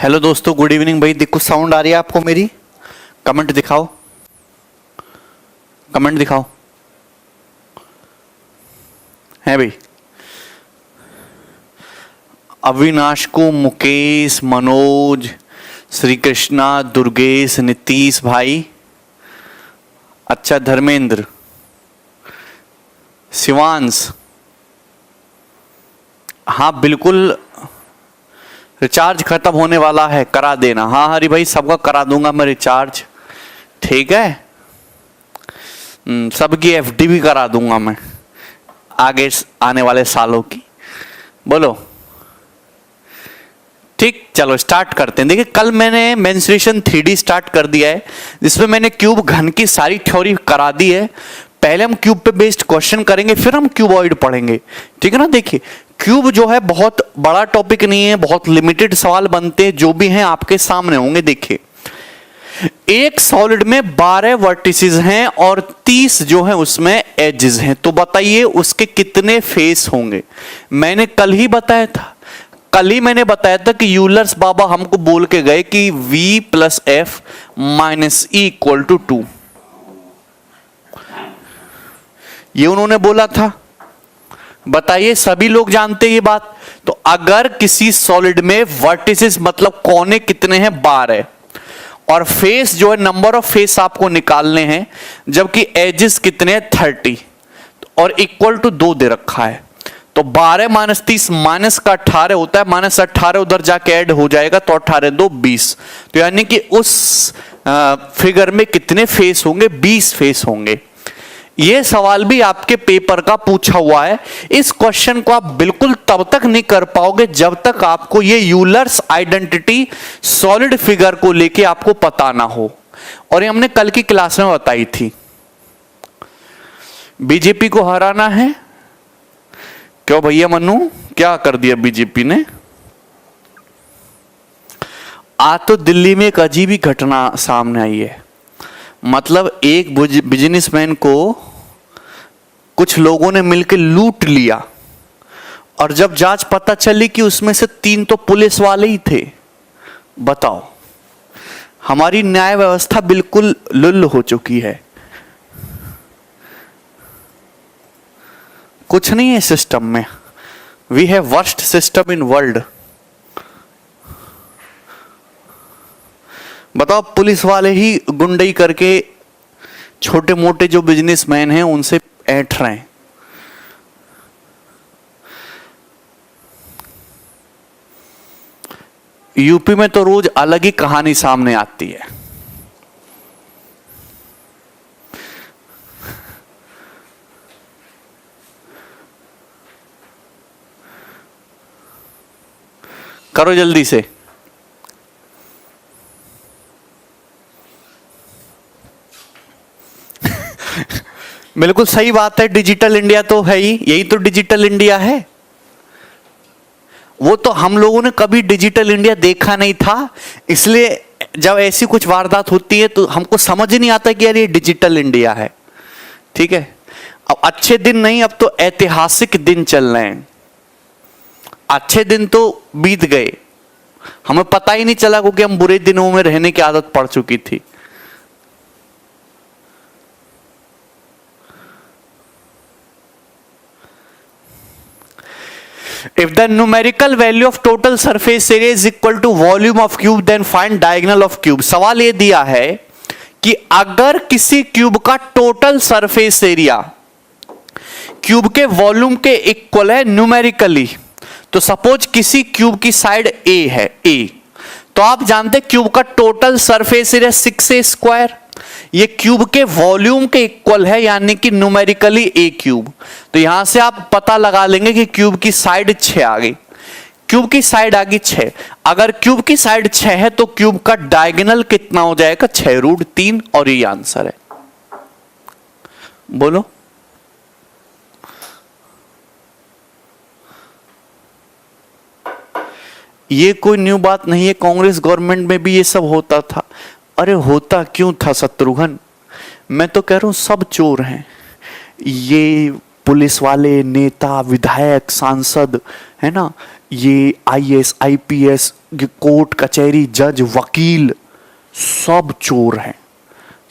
Hello दोस्तों, good evening भाई। देखो साउंड आ रही है आपको मेरी? कमेंट दिखाओ, कमेंट दिखाओ। है भाई? अविनाश को मुकेश, मनोज, श्री कृष्णा, दुर्गेश, नीतीश भाई, अच्छा धर्मेंद्र, शिवांश, हाँ बिल्कुल रिचार्ज खत्म होने वाला है, करा देना। हाँ हरी भाई, सबका करा दूंगा मैं रिचार्ज, ठीक है। सबकी एफडी भी करा दूंगा मैं आगे आने वाले सालों की। बोलो ठीक, चलो स्टार्ट करते हैं। देखिए कल मैंने मेंस्ट्रुएशन 3D स्टार्ट कर दिया है, जिसमें मैंने क्यूब घन की सारी थ्योरी करा दी है। पहले हम क्यूब पे बेस्ड क्वेश्चन करेंगे, फिर हम क्यूबॉइड पढ़ेंगे, ठीक है ना। देखिए क्यूब जो है बहुत बड़ा टॉपिक नहीं है, बहुत लिमिटेड सवाल बनते हैं, जो भी हैं आपके सामने होंगे। देखिए एक सॉलिड में 12 वर्टिसेस हैं और 30 जो है उसमें एजेस हैं, तो बताइए उसके कितने फेस होंगे। मैंने कल ही बताया था, कल ही मैंने बताया था कि यूलर्स बाबा हमको बोल के गए कि v plus F minus E equal to 2, ये उन्होंने बोला था। बताइए सभी लोग जानते हैं ये बात। तो अगर किसी सॉलिड में वर्टिसेस मतलब कोने कितने हैं 12, और फेस जो है नंबर ऑफ फेस आपको निकालने हैं, जबकि एजेस कितने हैं 30, और इक्वल टू 2 दे रखा है। तो 12 माइनस 30 माइनस का 18 होता है, माइनस 18 उधर जाके ऐड हो जाएगा, तो 18 2 20। तो यानी कि उस फिगर में कितने फेस होंगे? 20 फेस होंगे। यह सवाल भी आपके पेपर का पूछा हुआ है। इस क्वेश्चन को आप बिल्कुल तब तक नहीं कर पाओगे जब तक आपको ये यूलर्स आइडेंटिटी सॉलिड फिगर को लेके आपको पता ना हो, और ये हमने कल की क्लास में बताई थी। बीजेपी को हराना है। क्यों भैया मन्नू, क्या कर दिया बीजेपी ने? आज तो दिल्ली में एक अजीब ही घटना सामने आई है। मतलब एक बिजनेसमैन को कुछ लोगों ने मिलकर लूट लिया, और जब जांच पता चली कि उसमें से 3 तो पुलिस वाले ही थे। बताओ, हमारी न्याय व्यवस्था बिल्कुल लुल्ल हो चुकी है। कुछ नहीं है सिस्टम में। We have worst system in world. बताओ, पुलिस वाले ही गुंडई करके छोटे मोटे जो बिजनेसमैन हैं उनसे ऐंठ रहे हैं। यूपी में तो रोज अलग ही कहानी सामने आती है। करो जल्दी से। बिल्कुल सही बात है, डिजिटल इंडिया तो है ही, यही तो डिजिटल इंडिया है। वो तो हम लोगों ने कभी डिजिटल इंडिया देखा नहीं था, इसलिए जब ऐसी कुछ वारदात होती है तो हमको समझ ही नहीं आता कि यार ये डिजिटल इंडिया है। ठीक है, अब अच्छे दिन नहीं, अब तो ऐतिहासिक दिन चल रहे हैं। अच्छे दिन तो बीत गए, हमें पता ही नहीं चला क्योंकि हम बुरे दिनों में रहने की आदत पड़ चुकी थी। If the numerical value of total surface area is equal to volume of cube, then find diagonal of cube। सवाल ये दिया है कि अगर किसी क्यूब का टोटल सरफेस एरिया क्यूब के वॉल्यूम के इक्वल है न्यूमेरिकली, तो सपोज किसी क्यूब की साइड ए है, ए, तो आप जानते हैं क्यूब का टोटल सरफेस एरिया 6a², ये क्यूब के वॉल्यूम के इक्वल है, यानी कि न्यूमेरिकली ए क्यूब। तो यहां से आप पता लगा लेंगे कि क्यूब की साइड 6 आ गई, क्यूब की साइड आ गई 6। अगर क्यूब की साइड 6 है तो क्यूब का डायगोनल कितना हो जाएगा? 6√3, और ये आंसर है। बोलो, ये कोई न्यू बात नहीं है, कांग्रेस गवर्नमेंट में भी ये सब होता था। अरे होता क्यों था शत्रुघ्न? मैं तो कह रहा हूं सब चोर हैं, ये पुलिस वाले, नेता, विधायक, सांसद, है ना, ये आईएएस, आईपीएस, कोर्ट कचहरी, जज, वकील, सब चोर हैं,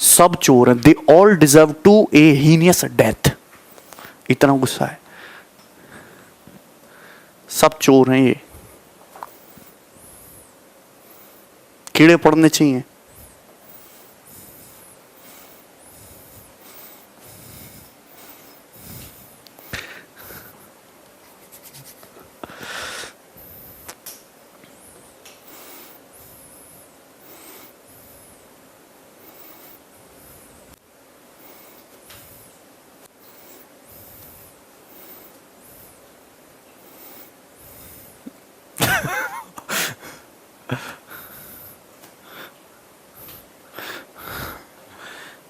सब चोर हैं। They all deserve to a heinous death. इतना गुस्सा है, सब चोर हैं, ये कीड़े पड़ने चाहिए।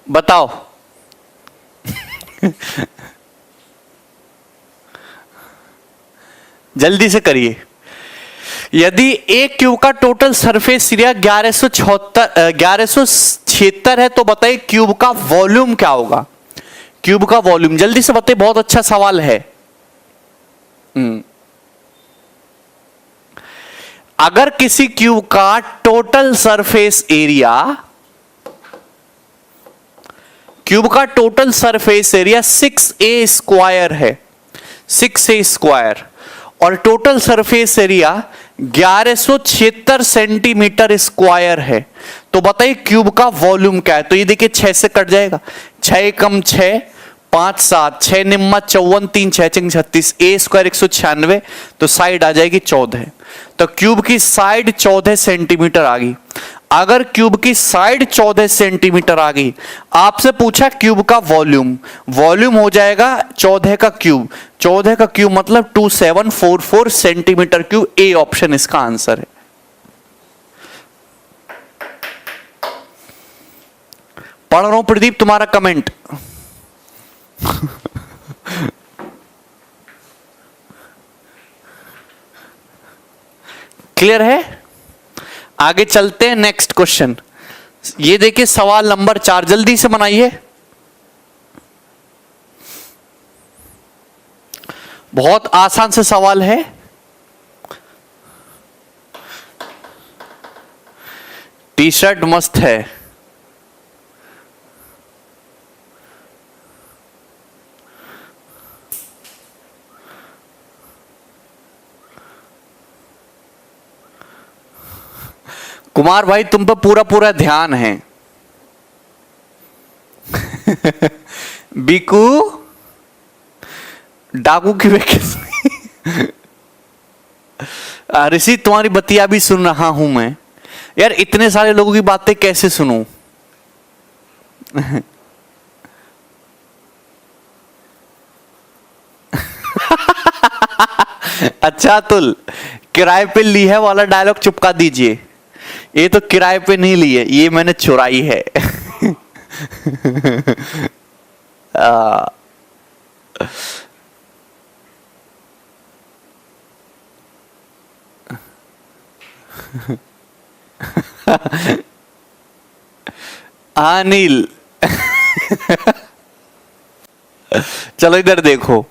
बताओ जल्दी से करिए। यदि एक क्यूब का टोटल सरफेस एरिया 1176 है तो बताइए क्यूब का वॉल्यूम क्या होगा। क्यूब का वॉल्यूम जल्दी से बताइए, बहुत अच्छा सवाल है। अगर किसी क्यूब का टोटल सरफेस एरिया, क्यूब का total surface area 6a square है, 6a स्क्वायर, और total surface area 1176 centimetre square है, तो बताइए क्यूब का वॉल्यूम क्या है। तो ये देखिए 6 से कट जाएगा, 6 कम 6, 5 7, 6 निम्मा 54, 3 6 36, a स्क्वायर 196, तो साइड आ जाएगी 14। तो क्यूब की साइड 14 सेंटीमीटर आ गई। अगर क्यूब की साइड 14 सेंटीमीटर आ गई, आपसे पूछा क्यूब का वॉल्यूम, वॉल्यूम हो जाएगा 14 का क्यूब, 14 का क्यूब मतलब 2744 सेंटीमीटर क्यूब। ए ऑप्शन इसका आंसर है। पढ़ रहा हूं प्रदीप तुम्हारा कमेंट। क्लियर है? आगे चलते हैं, नेक्स्ट क्वेश्चन। ये देखिए सवाल नंबर 4, जल्दी से बनाइए। बहुत आसान से सवाल है। टी शर्ट मस्त है। कुमार भाई तुम पर पूरा पूरा ध्यान है। बीकू डाकू की वैकेंसी। ऋषि तुम्हारी बतिया भी सुन रहा हूं मैं। यार इतने सारे लोगों की बातें कैसे सुनूं? अच्छा अतुल, किराए पे ली है वाला डायलॉग चुपका दीजिए। ये तो किराए पे नहीं ली है, ये मैंने चुराई है। अनिल। चलो इधर देखो,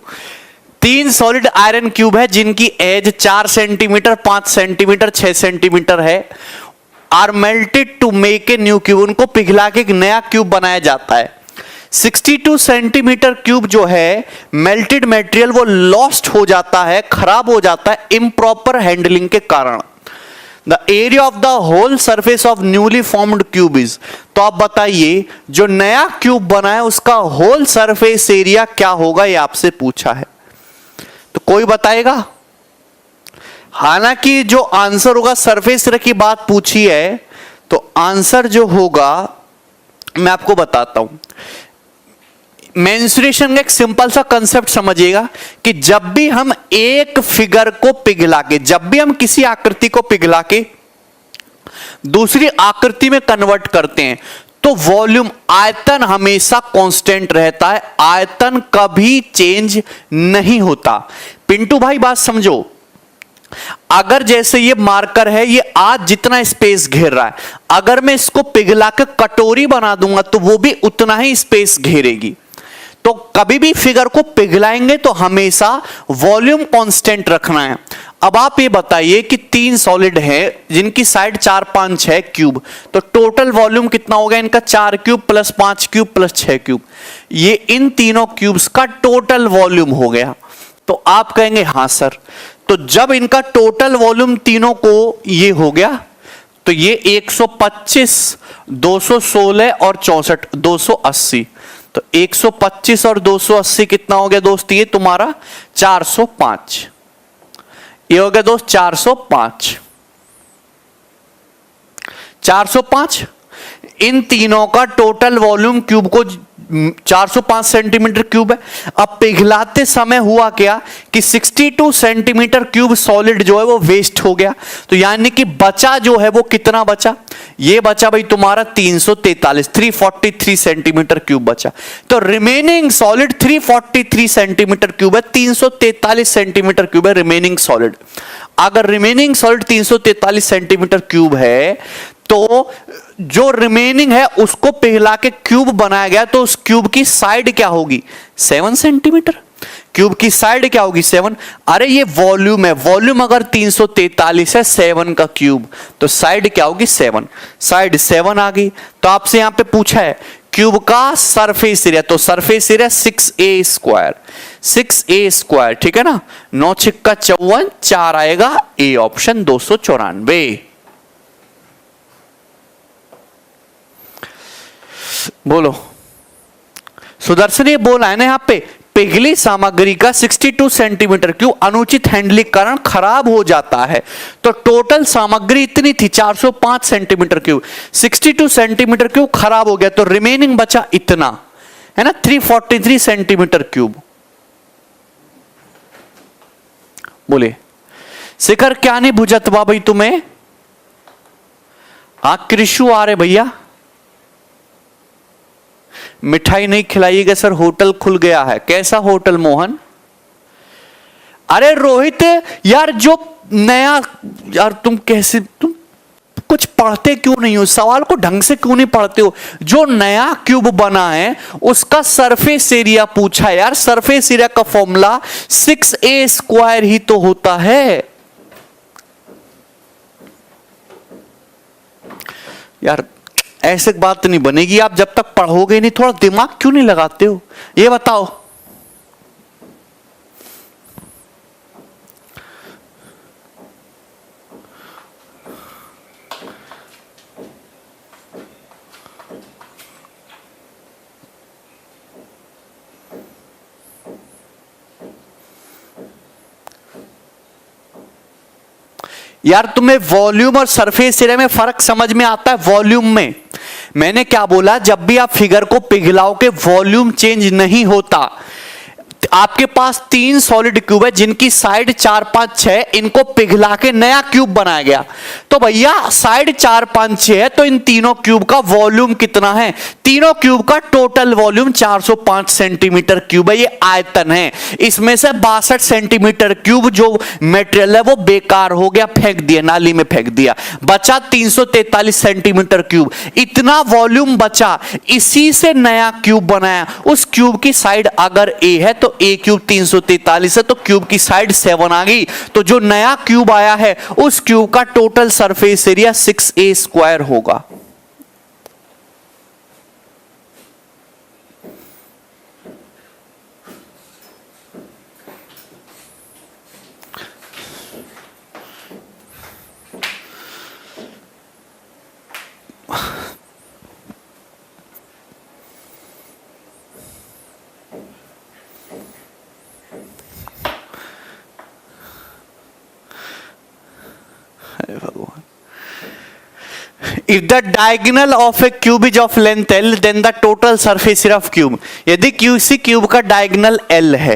3 सॉलिड आयरन क्यूब है जिनकी एज 4 सेंटीमीटर, 5 सेंटीमीटर, 6 सेंटीमीटर है। Are melted to make a new cube, उनको पिघला के एक नया क्यूब बनाया जाता है। 62 सेंटीमीटर क्यूब जो है मेल्टेड मटेरियल वो लॉस्ट हो जाता है, खराब हो जाता है इम्प्रॉपर हैंडलिंग के कारण। The area of the whole surface of newly formed cube is, तो आप बताइए जो नया क्यूब बना है उसका होल सरफेस एरिया क्या होगा, ये आपसे पूछा है। तो कोई बताएगा? हालांकि जो आंसर होगा, सरफेस एरिया की बात पूछी है तो आंसर जो होगा मैं आपको बताता हूं। मेंसुरेशन का एक सिंपल सा कंसेप्ट समझिएगा कि जब भी हम एक फिगर को पिघला के, जब भी हम किसी आकृति को पिघला के दूसरी आकृति में कन्वर्ट करते हैं तो वॉल्यूम, आयतन हमेशा कांस्टेंट रहता है, आयतन कभी चेंज नहीं होता। पिंटू भाई बात समझो, अगर जैसे ये मार्कर है, ये आज जितना स्पेस घेर रहा है, अगर मैं इसको पिघला के कटोरी बना दूंगा तो वो भी उतना ही स्पेस घेरेगी। तो कभी भी फिगर को पिघलाएंगे तो हमेशा वॉल्यूम कांस्टेंट रखना है। अब आप ये बताइए कि 3 सॉलिड हैं जिनकी साइड 4 5 6 क्यूब, तो टोटल वॉल्यूम कितना हो गया इनका? 4 cube plus 5 cube plus 6 cube, ये इन तीनों क्यूब्स का टोटल वॉल्यूम हो गया। तो आप कहेंगे हां सर, तो जब इनका टोटल वॉल्यूम तीनों को ये हो गया तो ये 125, 216 और 64, 280। तो 125 और 280 कितना हो गया दोस्त? ये तुम्हारा 405। ये हो गया दोस्त 405। 405 इन तीनों का टोटल वॉल्यूम क्यूब को 405 सेंटीमीटर क्यूब है। अब पिघलाते समय हुआ क्या कि 62 सेंटीमीटर क्यूब सॉलिड जो है वो वेस्ट हो गया। तो यानी कि बचा जो है वो कितना बचा? ये बचा भाई तुम्हारा 343 सेंटीमीटर क्यूब बचा। तो रिमेनिंग सॉलिड 343 सेंटीमीटर क्यूब है, 343 सेंटीमीटर क्यूब है रिमेनिंग सॉलिड। अगर रिमेनिंग सॉलिड 343 सेंटीमीटर क्यूब है तो जो रिमेनिंग है उसको पिघला के क्यूब बनाया गया, तो उस क्यूब की साइड क्या होगी? 7 सेंटीमीटर। क्यूब की साइड क्या होगी? 7। अरे ये वॉल्यूम है, वॉल्यूम अगर 343 है 7 का क्यूब, तो साइड क्या होगी? 7। साइड 7 आ गई। तो आपसे यहां पे पूछा है क्यूब का सरफेस एरिया, तो surface area 6a square, 6a square, ठीक है ना। 9 छिक्का 54, 4 आएगा ए ऑप्शन 294। बोलो सुदर्शन, ये बोला है ना यहां पे पिघली सामग्री का 62 सेंटीमीटर क्यूब अनुचित हैंडलिंग कारण खराब हो जाता है। तो टोटल सामग्री इतनी थी 405 सेंटीमीटर क्यूब, 62 सेंटीमीटर क्यूब खराब हो गया, तो रिमेनिंग बचा इतना है ना 343 सेंटीमीटर क्यूब। बोले शिखर क्या नहीं बुझत बा भाई तुम्हें? कृषु आ रहे भैया, मिठाई नहीं खिलाइएगा सर, होटल खुल गया है। कैसा होटल मोहन? अरे रोहित यार, जो नया यार तुम कैसे, तुम कुछ पढ़ते क्यों नहीं हो? सवाल को ढंग से क्यों नहीं पढ़ते हो? जो नया क्यूब बना है उसका सरफेस एरिया पूछा है यार। सरफेस एरिया का फॉर्मूला 6a स्क्वायर ही तो होता है यार। ऐसे बात नहीं बनेगी आप जब तक पढ़ोगे नहीं। थोड़ा दिमाग क्यों नहीं लगाते हो ये बताओ। यार तुम्हें वॉल्यूम और सरफेस एरिया में फर्क समझ में आता है? वॉल्यूम में मैंने क्या बोला, जब भी आप फिगर को पिघलाओगे वॉल्यूम चेंज नहीं होता। आपके पास 3 सॉलिड क्यूब है जिनकी साइड 4 5 6, इनको पिघला के नया क्यूब बनाया गया। तो भैया साइड 4 5 6 है, तो इन तीनों क्यूब का वॉल्यूम कितना है? तीनों क्यूब का टोटल वॉल्यूम 405 सेंटीमीटर क्यूब है। ये आयतन है। इसमें से 62 सेंटीमीटर क्यूब जो मेटेरियल है वो बेकार हो गया, फेंक दिया, नाली में फेंक दिया। बचा 343 सेंटीमीटर क्यूब। इतना वॉल्यूम बचा, इसी से नया क्यूब बनाया। उस क्यूब की साइड अगर ए है तो ए क्यूब 343 है, तो क्यूब की साइड 7 आ गई। तो जो नया क्यूब आया है उस क्यूब का total surface area 6a square होगा। If the diagonal of a cube is of length L, then the total surface area of cube. यदि किसी क्यूब का डायगोनल L है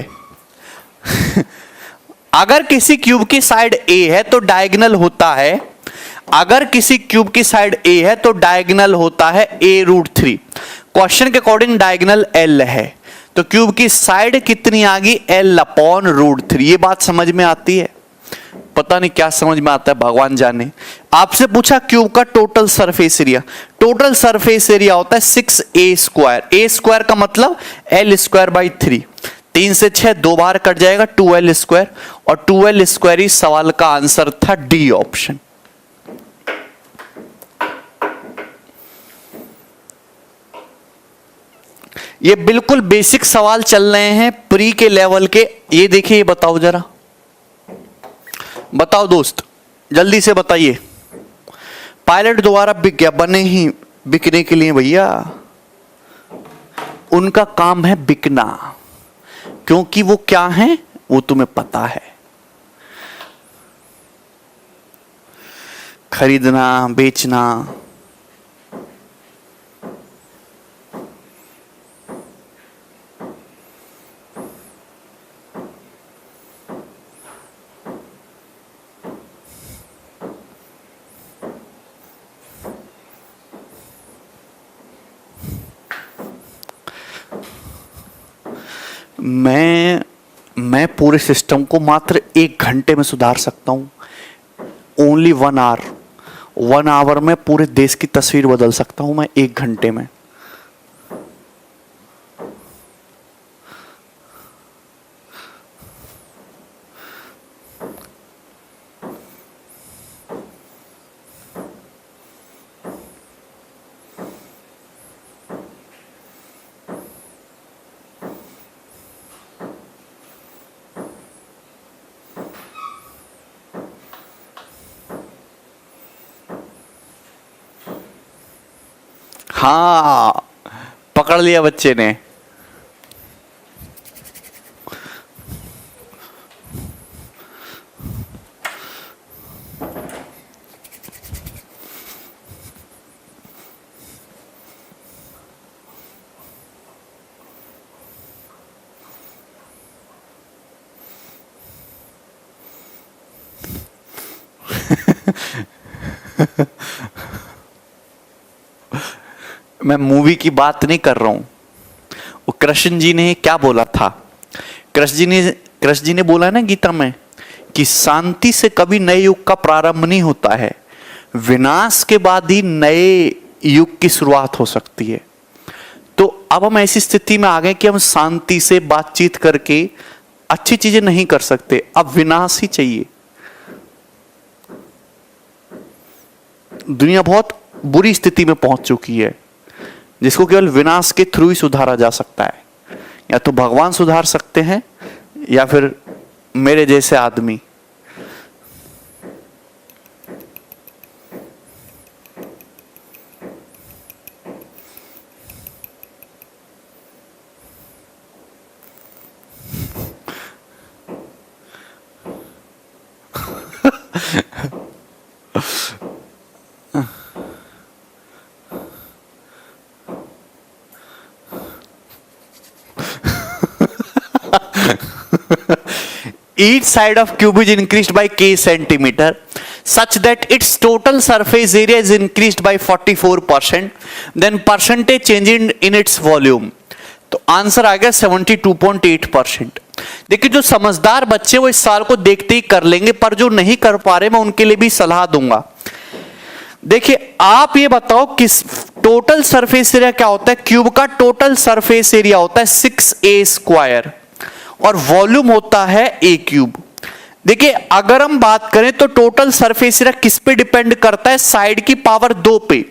अगर किसी क्यूब की साइड A है तो डायगोनल होता है, अगर किसी क्यूब की साइड A है तो डायगोनल होता है a√3। क्वेश्चन के अकॉर्डिंग डायगोनल L है तो क्यूब की साइड कितनी आ गई? L/√3। ये बात समझ में आती है? पता नहीं क्या समझ में आता है, भगवान जाने। आपसे पूछा क्यूब का total surface area. Total surface area होता है 6a स्क्वायर। a स्क्वायर का मतलब L² बाई 3। 3 से 6 2 बार कट जाएगा, 2l स्क्वायर, और 2l स्क्वायर ही सवाल का आंसर था, डी ऑप्शन। ये बिल्कुल बेसिक सवाल चल रहे हैं प्री के लेवल के। ये देखिए, ये बताओ जरा, बताओ दोस्त, जल्दी से बताइए। पायलट द्वारा विज्ञापन ही बिकने के लिए भैया, उनका काम है बिकना, क्योंकि वो क्या है वो तुम्हें पता है। खरीदना, बेचना। मैं पूरे सिस्टम को मात्र 1 घंटे में सुधार सकता हूं। Only 1 our. 1 आवर में पूरे देश की तस्वीर बदल सकता हूं मैं 1 घंटे में। हाँ, पकड़ लिया बच्चे ने। मैं मूवी की बात नहीं कर रहा हूं। वो कृष्ण जी ने क्या बोला था? कृष्ण जी ने बोला ना गीता में कि शांति से कभी नए युग का प्रारंभ नहीं होता है, विनाश के बाद ही नए युग की शुरुआत हो सकती है। तो अब हम ऐसी स्थिति में आ गए कि हम शांति से बातचीत करके अच्छी चीजें नहीं कर सकते, अब विनाश ही चाहिए। दुनिया बहुत बुरी स्थिति में पहुंच चुकी है, जिसको केवल विनाश के थ्रू ही सुधारा जा सकता है। या तो भगवान सुधार सकते हैं या फिर मेरे जैसे आदमी। Each side of cube is increased by k centimeter such that its total surface area is increased by 44%. Then percentage change in its volume. तो आंसर आ गया 72.8%। देखिए, जो समझदार बच्चे वो इस साल को देखते ही कर लेंगे, पर जो नहीं कर पा रहे मैं उनके लिए भी सलाह दूंगा। देखिए, आप ये बताओ किस टोटल सरफेस एरिया क्या होता है? क्यूब का टोटल सरफेस एरिया होता है 6a स्क्वायर और वॉल्यूम होता है a क्यूब। देखिए, अगर हम बात करें तो टोटल सरफेस एरिया किस पे डिपेंड करता है? साइड की पावर 2 पे।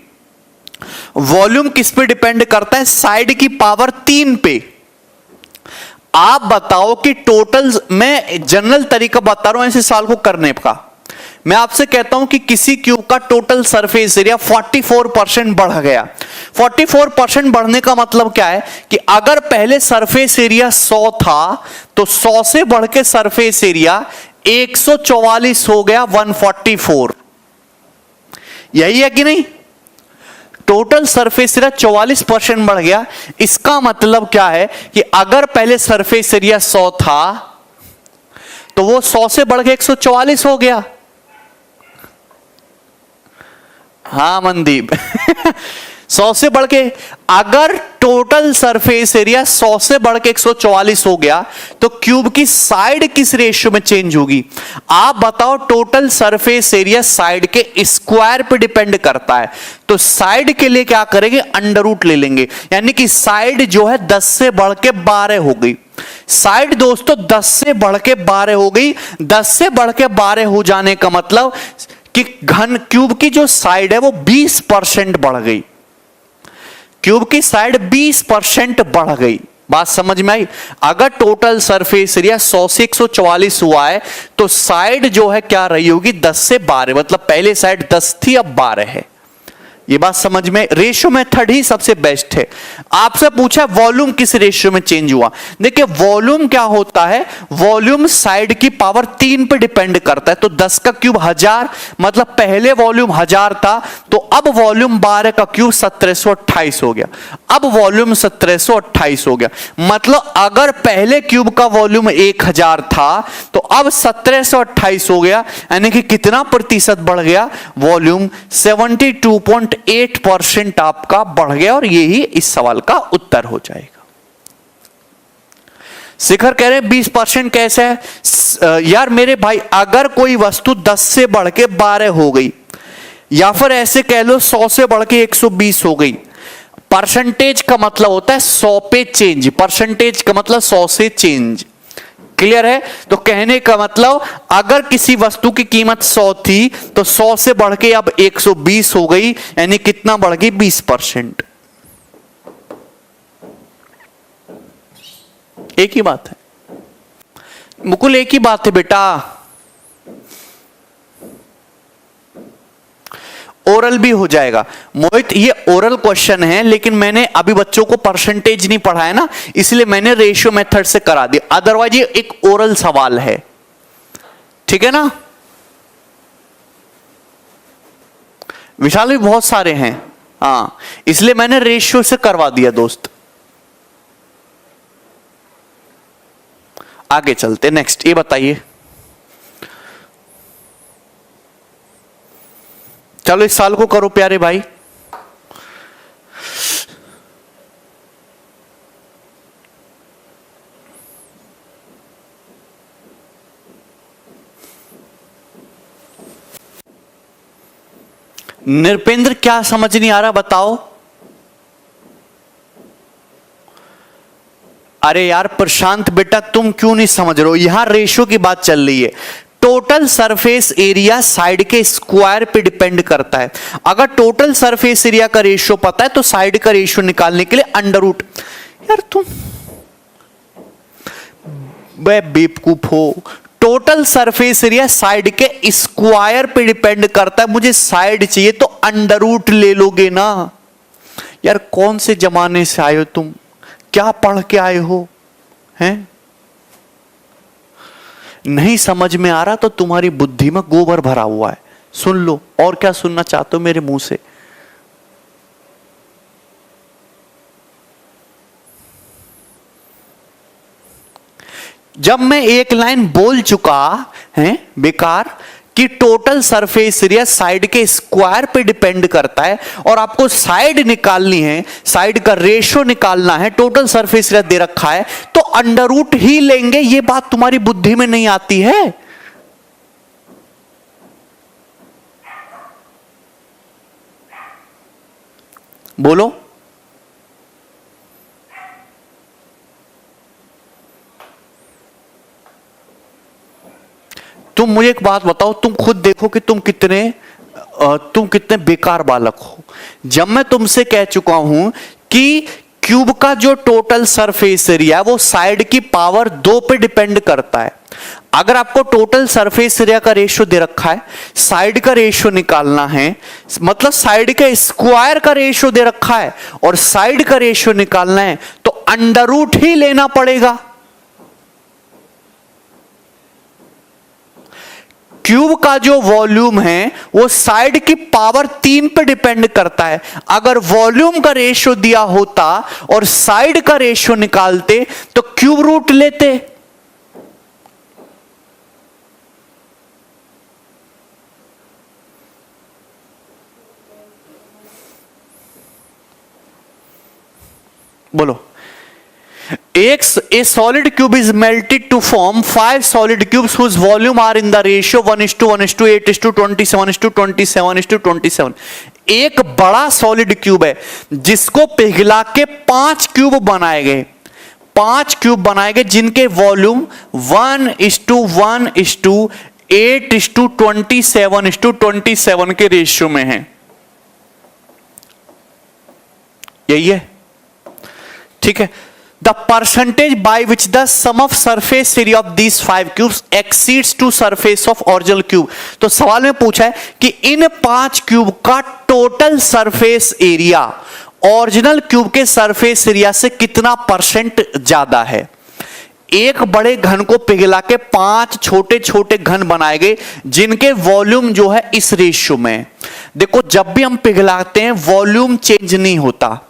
वॉल्यूम किस पे डिपेंड करता है? साइड की पावर 3 पे। आप बताओ कि टोटल, मैं जनरल तरीका बता रहा हूं ऐसे सवाल को करने का। मैं आपसे कहता हूं कि किसी क्यूब का टोटल सरफेस एरिया 44% बढ़ गया। 44% बढ़ने का मतलब क्या है कि अगर पहले सरफेस एरिया 100 था तो 100 से बढ़ के सरफेस एरिया 144 हो गया, 144। यही है कि नहीं? टोटल सरफेस एरिया 44% बढ़ गया। इसका मतलब क्या है कि अगर पहले सरफेस एरिया 100 था तो वो 100 से बढ़ के 144 हो गया। हाँ मनदीप 100 से बढ़ के, अगर टोटल सरफेस एरिया 100 से बढ़ के 144 हो गया तो क्यूब की साइड किस रेशियो में चेंज होगी? आप बताओ। टोटल सरफेस एरिया साइड के स्क्वायर पे डिपेंड करता है, तो साइड के लिए क्या करेंगे? अंडर रूट ले लेंगे, यानी कि साइड जो है 10 से बढ़ के 12 हो गई। साइड दोस्तों 10 से बढ़ के 12 हो गई। 10 से बढ़ के 12 हो जाने का मतलब कि घन क्यूब की जो साइड है वो 20% बढ़ गई। क्यूब की साइड 20% बढ़ गई। बात समझ में आई? अगर टोटल सरफेस एरिया 100 से 144 हुआ है तो साइड जो है क्या रही होगी? 10 से 12, मतलब पहले साइड 10 थी अब 12 है। ये बात समझ में? रेशियो मेथड ही सबसे बेस्ट है। आपसे पूछा वॉल्यूम किस रेशियो में चेंज हुआ? देखिए वॉल्यूम क्या होता है, वॉल्यूम साइड की पावर 3 पे डिपेंड करता है। तो 10 का क्यूब 1000, मतलब पहले वॉल्यूम 1000 था तो अब वॉल्यूम 12 का क्यूब 1728 हो गया। अब वॉल्यूम 1728 हो गया। मतलब अगर पहले क्यूब का वॉल्यूम 1000 था तो अब 1728 हो गया, यानी कि कितना प्रतिशत बढ़ गया? वॉल्यूम 72.8% आपका बढ़ गया। और यही इस सवाल का उत्तर हो जाएगा। शिखर कह रहे हैं 20% कैसे है? यार मेरे भाई, अगर कोई वस्तु 10 से बढ़ के 12 हो गई, या फिर ऐसे कह लो 100 से बढ़ के 120 हो गई, परसेंटेज का मतलब होता है 100 पे चेंज। परसेंटेज का मतलब 100 से चेंज। क्लियर है? तो कहने का मतलब अगर किसी वस्तु की कीमत 100 थी तो 100 से बढ़ के अब 120 हो गई, यानी कितना बढ़ गई? 20%। एक ही बात है मुकुल, एक ही बात है बेटा। ओरल भी हो जाएगा मोहित, ये ओरल क्वेश्चन है, लेकिन मैंने अभी बच्चों को परसेंटेज नहीं पढ़ाया ना, इसलिए मैंने रेशियो मेथड से करा दिया। अदरवाइज ये एक ओरल सवाल है, ठीक है ना? विशाल भी बहुत सारे हैं, हाँ, इसलिए मैंने रेशियो से करवा दिया दोस्त। आगे चलते, नेक्स्ट ये बताइए। चलो इस साल को करो प्यारे भाई। नृपेंद्र क्या समझ नहीं आ रहा बताओ? अरे यार प्रशांत बेटा तुम क्यों नहीं समझ रहे हो? यहां रेशियो की बात चल रही है। टोटल सरफेस एरिया साइड के स्क्वायर पे डिपेंड करता है। अगर टोटल सरफेस एरिया का रेशियो पता है तो साइड का रेशियो निकालने के लिए अंडर रूट। यार तुम बेवकूफ हो। टोटल सरफेस एरिया साइड के स्क्वायर पे डिपेंड करता है। मुझे साइड चाहिए तो अंडर रूट ले लोगे ना। यार कौन से जमाने से आए हो तुम? क्या पढ़ के आए हो? हैं? नहीं समझ में आ रहा तो तुम्हारी बुद्धि में गोबर भरा हुआ है। सुन लो, और क्या सुनना चाहते हो मेरे मुंह से? जब मैं एक लाइन बोल चुका है बेकार कि टोटल सरफेस एरिया साइड के स्क्वायर पे डिपेंड करता है और आपको साइड निकालनी है, साइड का रेशियो निकालना है, टोटल सरफेस एरिया दे रखा है तो अंडर रूट ही लेंगे। ये बात तुम्हारी बुद्धि में नहीं आती है? बोलो। तुम मुझे एक बात बताओ, तुम खुद देखो कि तुम कितने बेकार बालक हो। जब मैं तुमसे कह चुका हूं कि क्यूब का जो टोटल सरफेस एरिया वो साइड की पावर 2 पे डिपेंड करता है। अगर आपको टोटल सरफेस एरिया का रेशियो दे रखा है, साइड का रेशियो निकालना है, मतलब साइड के स्क्वायर का रेशियो दे रखा है और साइड का रेशियो निकालना है तो अंडर रूट ही लेना पड़ेगा। क्यूब का जो वॉल्यूम है वो साइड की पावर 3 पे डिपेंड करता है। अगर वॉल्यूम का रेशियो दिया होता और साइड का रेशियो निकालते तो क्यूब रूट लेते। बोलो। A solid cube is melted to form 5 solid cubes whose volume are in the ratio 1:8:27:27:27:27। एक बड़ा सॉलिड क्यूब है जिसको पिघला के 5 क्यूब बनाए गए। 5 क्यूब बनाएंगे जिनके वॉल्यूम 1:1:8:27:27 के रेशियो में है। यही है, ठीक है। The percentage by which the sum of surface area of these 5 cubes exceeds to surface of original cube. तो सवाल में पूछा है कि इन 5 क्यूब का total surface area original cube के सरफेस एरिया से कितना परसेंट ज्यादा है। एक बड़े घन को पिघला के 5 छोटे छोटे घन बनाए गए जिनके वॉल्यूम जो है इस रेशियो में। देखो जब भी हम पिघलाते हैं वॉल्यूम चेंज नहीं होता।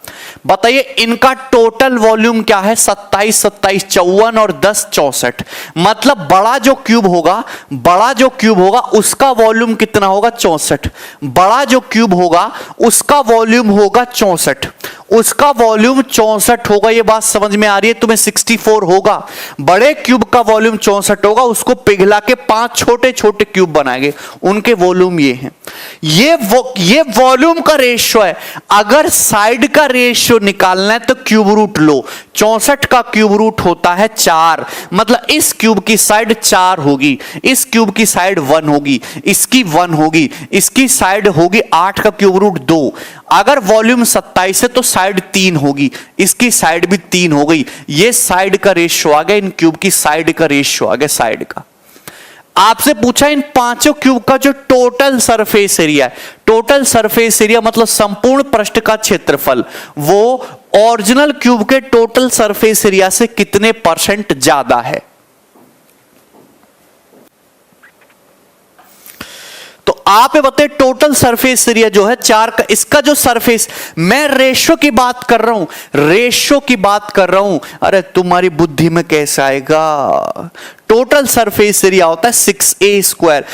बताइए इनका टोटल वॉल्यूम क्या है, 27, 27, 54 और 10, 64। मतलब बड़ा जो क्यूब होगा उसका वॉल्यूम कितना होगा, 64। बड़ा जो क्यूब होगा उसका वॉल्यूम होगा 64, उसका वॉल्यूम 64 होगा। ये बात समझ में आ रही है तुम्हें, 64 होगा। बड़े क्यूब का वॉल्यूम 64 होगा, उसको पिघला के 5 छोटे छोटे क्यूब बनाएंगे, उनके वॉल्यूम ये हैं। ये वॉल्यूम का रेशियो है। अगर साइड का रेशियो निकालना है तो क्यूब रूट लो। 64 का क्यूब रूट होता है 4, मतलब इस क्यूब की साइड 4 होगी, इस क्यूब की साइड 1 होगी, इसकी 1 होगी, इसकी साइड होगी 8 का क्यूब रूट 2। अगर वॉल्यूम 27 है तो साइड 3 होगी, इसकी साइड भी 3 हो गई। ये साइड का रेशियो आ गया, इन क्यूब की साइड का रेशियो आ गया साइड का। आपसे पूछा इन 5 क्यूब का जो टोटल सरफेस एरिया है, टोटल सरफेस एरिया मतलब संपूर्ण पृष्ठ का क्षेत्रफल, वो ओरिजिनल क्यूब के टोटल सरफेस एरिया से कितने परसेंट ज्यादा है। तो आप बताइए टोटल सरफेस एरिया जो है 4 का, इसका जो सरफेस, मैं रेशो की बात कर रहा हूं, रेशो की बात कर रहा हूं। अरे तुम्हारी बुद्धि में कैसे आएगा, टोटल सरफेस एरिया होता है 6a²।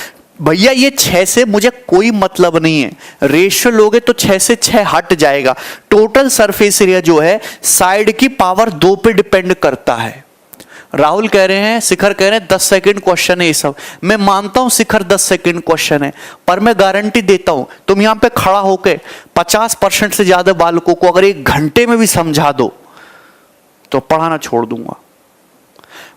भैया ये 6 से मुझे कोई मतलब नहीं है, रेशो लोगे तो 6 से 6 हट जाएगा। टोटल सरफेस एरिया जो है साइड की पावर 2 पे डिपेंड करता है। राहुल कह रहे हैं, शिखर कह रहे हैं 10 सेकंड क्वेश्चन है ये सब। मैं मानता हूं शिखर 10 सेकंड क्वेश्चन है, पर मैं गारंटी देता हूं तुम यहां पे खड़ा होकर 50% से ज्यादा बालकों को अगर 1 घंटे में भी समझा दो तो पढ़ाना छोड़ दूंगा।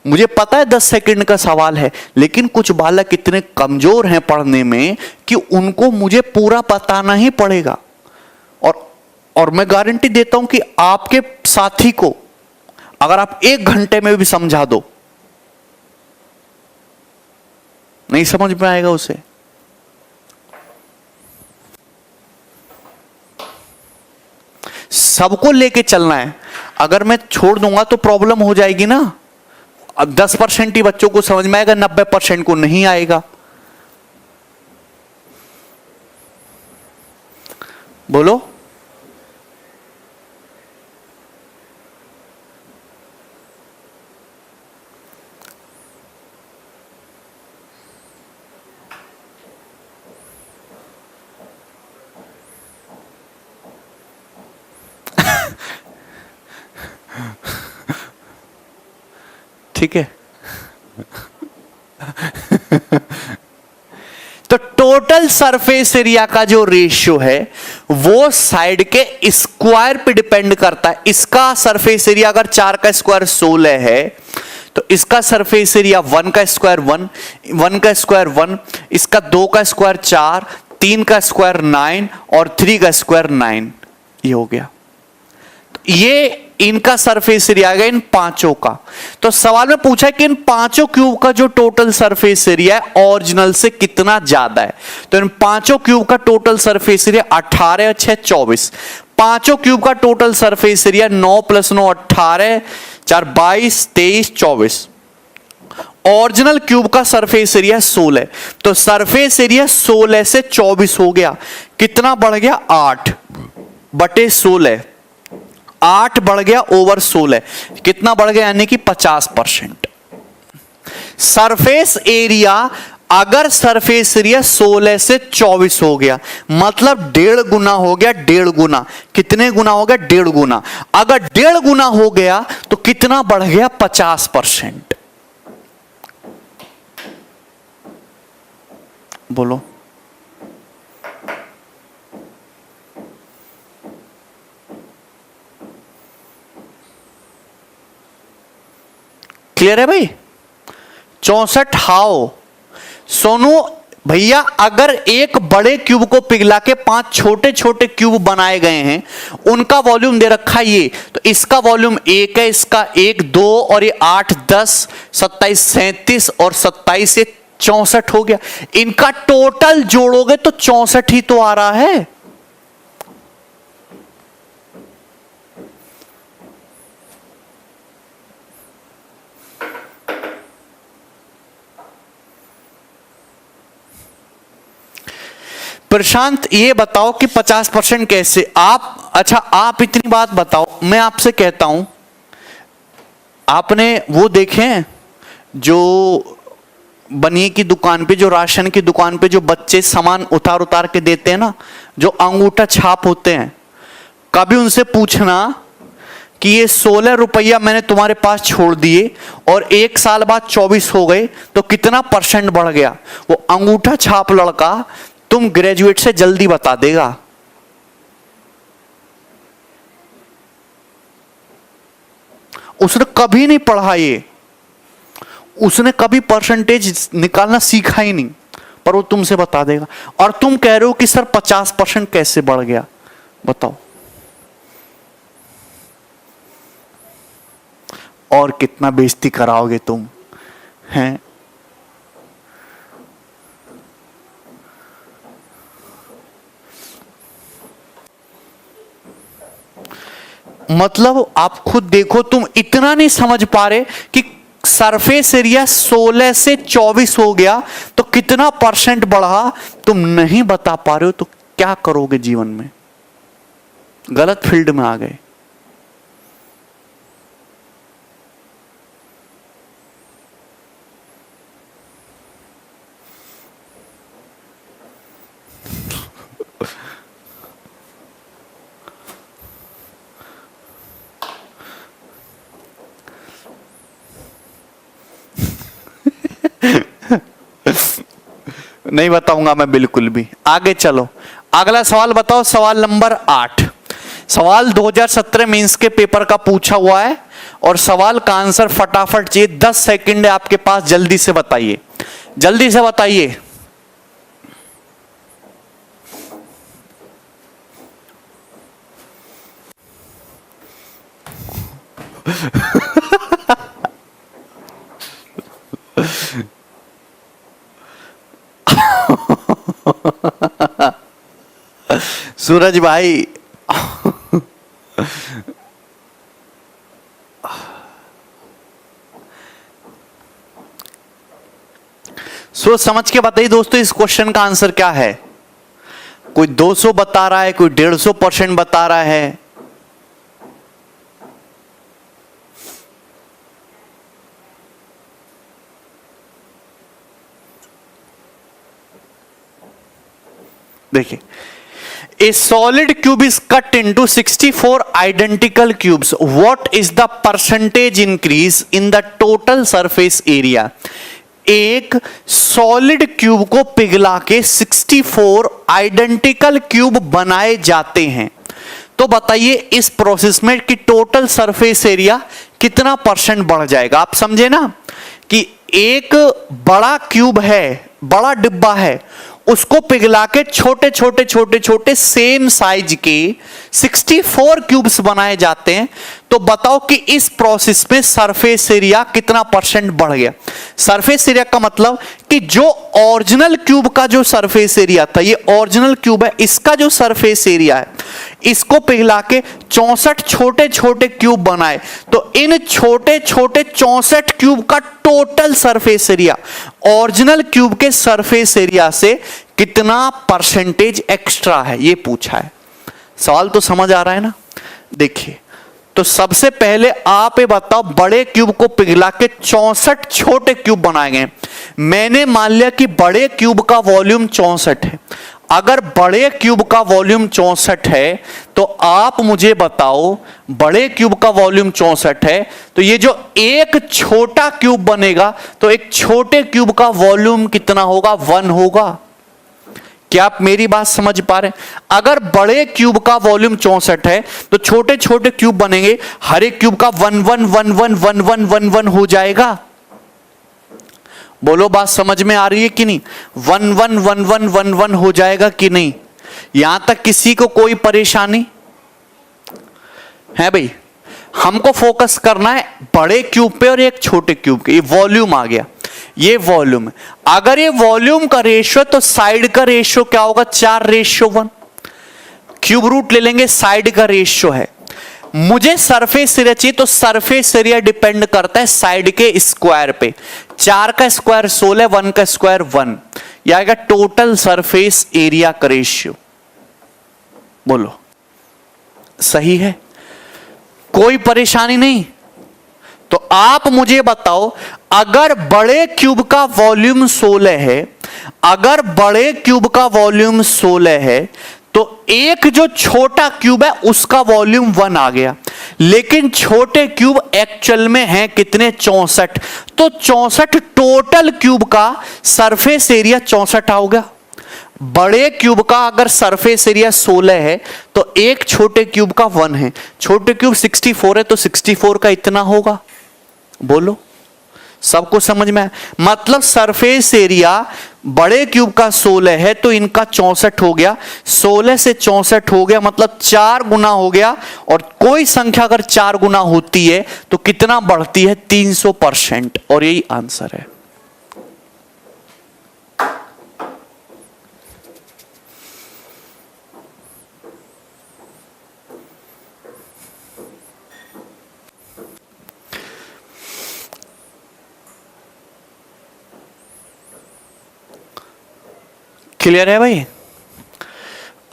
मुझे पता है 10 सेकंड का सवाल है, लेकिन कुछ बालक इतने कमजोर हैं पढ़ने में कि उनको मुझे पूरा बताना ही पड़ेगा। और मैं गारंटी देता हूं कि आपके साथी को अगर आप 1 घंटे में भी समझा दो, नहीं समझ में आएगा उसे। सबको लेके चलना है, अगर मैं छोड़ दूंगा तो प्रॉब्लम हो जाएगी ना। अब 10% ही बच्चों को समझ में आएगा, 90% को नहीं आएगा। बोलो ठीक है। तो टोटल सरफेस एरिया का जो रेशियो है वो साइड के स्क्वायर पे डिपेंड करता है। इसका सरफेस एरिया अगर 4 का स्क्वायर 16 है तो इसका सरफेस एरिया 1 का स्क्वायर 1, 1 का स्क्वायर 1, इसका 2 का स्क्वायर 4, 3 का स्क्वायर 9 और 3 का स्क्वायर 9। ये हो गया, ये इनका सरफेस एरिया आ गया इन 5 का। तो सवाल में पूछा है कि इन 5 क्यूब का जो टोटल सरफेस एरिया है ओरिजिनल से कितना ज्यादा है। तो इन 5 क्यूब का टोटल सरफेस एरिया 18 और 6 24। 5 क्यूब का total surface area 9 + 9 18, 4 22, 23, 24। Original cube का सरफेस एरिया 16। तो सरफेस एरिया 16 से 24 हो गया, कितना बढ़ गया 8/16। 8 बढ़ गया ओवर 16, कितना बढ़ गया यानी कि 50%। सरफेस एरिया, अगर सरफेस एरिया 16 से 24 हो गया मतलब 1.5 गुना हो गया, 1.5 गुना। कितने गुना हो गया, 1.5 गुना। अगर 1.5 गुना हो गया तो कितना बढ़ गया, 50%। बोलो क्लियर है भाई? 64 हाउ? सोनू भैया अगर एक बड़े क्यूब को पिघला के 5 छोटे छोटे क्यूब बनाए गए हैं, उनका वॉल्यूम दे रखा है ये, तो इसका वॉल्यूम 1 है, इसका 1 2 और ये 8 10 27 37 और 27 से 64 हो गया। इनका टोटल जोड़ोगे तो 64 ही तो आ रहा है। प्रशांत ये बताओ कि 50% कैसे? आप अच्छा आप इतनी बात बताओ, मैं आपसे कहता हूं, आपने वो देखे जो बनिए की दुकान पे, जो राशन की दुकान पे जो बच्चे सामान उतार उतार के देते हैं ना, जो अंगूठा छाप होते हैं, कभी उनसे पूछना कि ये 16 रुपया मैंने तुम्हारे पास छोड़ दिए और 1 साल बाद 24 हो गए तो कितना % बढ़ गया? वो अंगूठा छाप लड़का तुम ग्रेजुएट से जल्दी बता देगा। उसने कभी नहीं पढ़ा ये, उसने कभी % निकालना सीखा ही नहीं, पर वो तुमसे बता देगा। और तुम कह रहे हो कि सर 50% कैसे बढ़ गया? बताओ। और कितना बेइज्जती कराओगे तुम हैं? मतलब आप खुद देखो, तुम इतना नहीं समझ पा रहे कि सरफेस एरिया 16 से 24 हो गया तो कितना % बढ़ा, तुम नहीं बता पा रहे हो तो क्या करोगे जीवन में? गलत फील्ड में आ गए। नहीं बताऊंगा मैं बिल्कुल भी। आगे चलो, अगला सवाल बताओ, सवाल नंबर 8। सवाल 2017 मेंस के पेपर का पूछा हुआ है और सवाल का आंसर फटाफट चाहिए। 10 सेकंड है आपके पास, जल्दी से बताइए, जल्दी से बताइए। सूरज भाई सोच समझ के बताइए दोस्तों, इस क्वेश्चन का आंसर क्या है? कोई 200 बता रहा है, कोई 150% बता रहा है। देखिए, a solid cube is cut into 64 identical cubes. What is the percentage increase in the total surface area? एक सॉलिड क्यूब को पिघला के 64 आइडेंटिकल क्यूब बनाए जाते हैं, तो बताइए इस प्रोसेस में कि टोटल सरफेस एरिया कितना % बढ़ जाएगा? आप समझे ना कि एक बड़ा क्यूब है, बड़ा डिब्बा है, उसको पिघला के छोटे छोटे छोटे छोटे सेम साइज के 64 क्यूब्स बनाए जाते हैं, तो बताओ कि इस प्रोसेस में सरफेस एरिया कितना % बढ़ गया? सरफेस एरिया का मतलब कि जो ओरिजिनल क्यूब का जो सरफेस एरिया था, ये ओरिजिनल क्यूब है, इसका जो सरफेस एरिया है, इसको पिघला के 64 छोटे छोटे क्यूब बनाए, तो इन छोटे छोटे 64 क्यूब का total surface area original cube के सरफेस एरिया से कितना % एक्स्ट्रा है, ये पूछा है। सवाल तो समझ आ रहा है ना? देखिए, तो सबसे पहले आप ये बताओ, बड़े क्यूब को पिघला के 64 छोटे क्यूब बनाए गए। मैंने मान लिया कि बड़े क्यूब का वॉल्यूम 64 है। अगर बड़े क्यूब का वॉल्यूम 64 है तो आप मुझे बताओ, बड़े क्यूब का वॉल्यूम 64 है तो ये जो एक छोटा क्यूब बनेगा, तो एक छोटे क्यूब का वॉल्यूम कितना होगा? 1 होगा। क्या आप मेरी बात समझ पा रहे हैं? अगर बड़े क्यूब का वॉल्यूम 64 है तो छोटे छोटे क्यूब बनेंगे, हर एक क्यूब का 1 1 1 1 1 1 1 1 हो जाएगा। बोलो बात समझ में आ रही है कि नहीं? 1 1 1 1 1 1 हो जाएगा कि नहीं? यहां तक किसी को कोई परेशानी है? भाई हमको फोकस करना है बड़े क्यूब पे और एक छोटे क्यूब के। ये वॉल्यूम आ गया, ये वॉल्यूम है। अगर ये वॉल्यूम का रेशियो तो साइड का रेशियो क्या होगा? 4:1। क्यूब रूट ले लेंगे, साइड का रेशियो है। मुझे सरफेस एरिया चाहिए तो सरफेस एरिया डिपेंड करता है साइड के स्क्वायर पे। 4 का स्क्वायर 16, 1 का स्क्वायर 1, यह आएगा टोटल सरफेस एरिया का रेशियो। बोलो सही है? कोई परेशानी नहीं? तो आप मुझे बताओ, अगर बड़े क्यूब का वॉल्यूम 16 है, अगर बड़े क्यूब का वॉल्यूम 16 है तो एक जो छोटा क्यूब है उसका वॉल्यूम 1 आ गया, लेकिन छोटे क्यूब एक्चुअल में हैं कितने? 64। तो 64 टोटल क्यूब का सरफेस एरिया 64 हो गया। बड़े क्यूब का अगर सरफेस एरिया 16 है तो एक छोटे क्यूब का 1 है। छोटे क्यूब 64 है तो 64 का इतना होगा। बोलो सबको समझ में आया? मतलब सरफेस एरिया बड़े क्यूब का 16 है तो इनका 64 हो गया। 16 से 64 हो गया मतलब 4 गुना हो गया। और कोई संख्या अगर 4 गुना होती है तो कितना बढ़ती है? 300%। और यही आंसर है। क्लियर है भाई?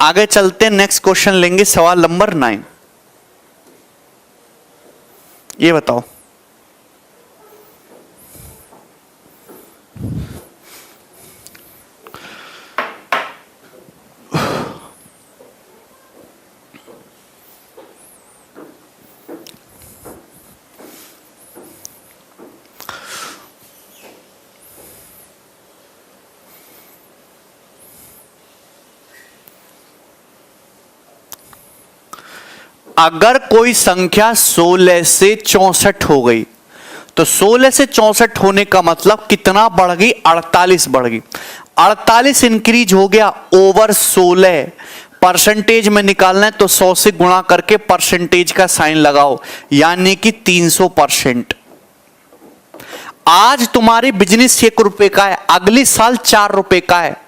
आगे चलते हैं, नेक्स्ट क्वेश्चन लेंगे, सवाल नंबर 9। ये बताओ, अगर कोई संख्या 16 से 64 हो गई तो 16 से 64 होने का मतलब कितना बढ़ गई? 48 बढ़ गई। 48 इंक्रीज हो गया ओवर 16। परसेंटेज में निकालना है तो 100 से गुणा करके परसेंटेज का साइन लगाओ, यानी कि 300%। आज तुम्हारी बिजनेस 1 रुपए का है, अगली साल 4 रुपए का है।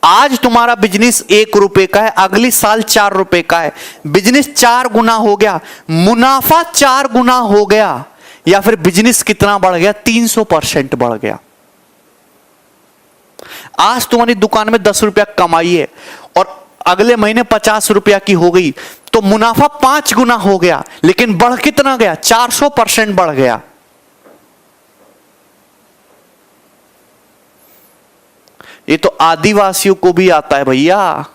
आज तुम्हारा बिजनेस 1 रुपए का है, अगली साल 4 रुपए का है। बिजनेस 4 गुना हो गया, मुनाफा 4 गुना हो गया, या फिर बिजनेस कितना बढ़ गया? 300% बढ़ गया। आज तुम्हारी दुकान में 10 रुपया कमाई है और अगले महीने 50 रुपया की हो गई, तो मुनाफा 5 गुना हो गया, लेकिन बढ़ कितना गया? 400% बढ़ गया। ये तो आदिवासियों को भी आता है भैया।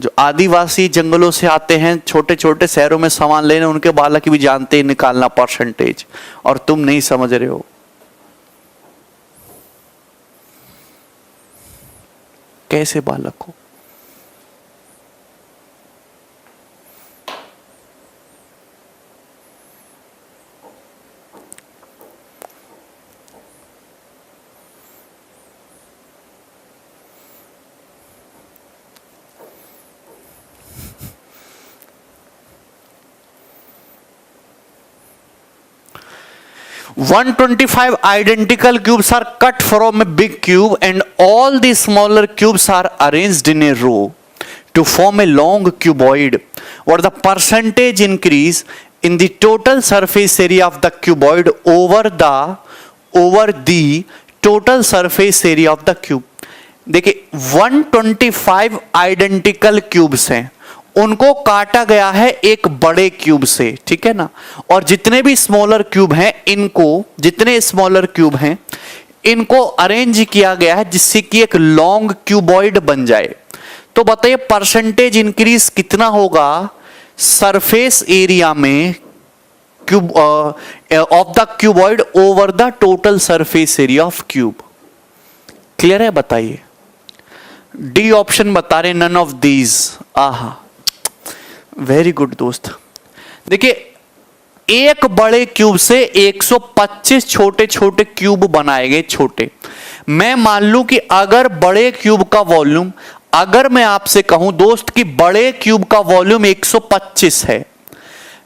जो आदिवासी जंगलों से आते हैं छोटे छोटे शहरों में सामान लेने, उनके बालक भी जानते हैं निकालना परसेंटेज, और तुम नहीं समझ रहे हो। कैसे बालक हो? "125 identical cubes are cut from a big cube and all the smaller cubes are arranged in a row to form a long cuboid. What the percentage increase in the total surface area of the cuboid over the total surface area of the cube?" देखिए 125 identical cubes हैं, उनको काटा गया है एक बड़े cube से, ठीक है ना। और जितने भी स्मॉलर क्यूब हैं, जितने स्मॉलर क्यूब हैं इनको अरेंज किया गया है जिससे कि एक लॉन्ग क्यूबॉइड बन जाए। तो बताइए परसेंटेज इंक्रीज कितना होगा सरफेस एरिया में cube of the cuboid over the total surface area of cube? Clear है? बताइए। डी ऑप्शन बता रहे, नन ऑफ दीज। आहा, वेरी गुड दोस्त। देखिए, एक बड़े क्यूब से 125 छोटे छोटे क्यूब बनाए गए, छोटे। मैं मान लूं कि अगर बड़े क्यूब का वॉल्यूम, अगर मैं आपसे कहूं दोस्त कि बड़े क्यूब का वॉल्यूम 125 है,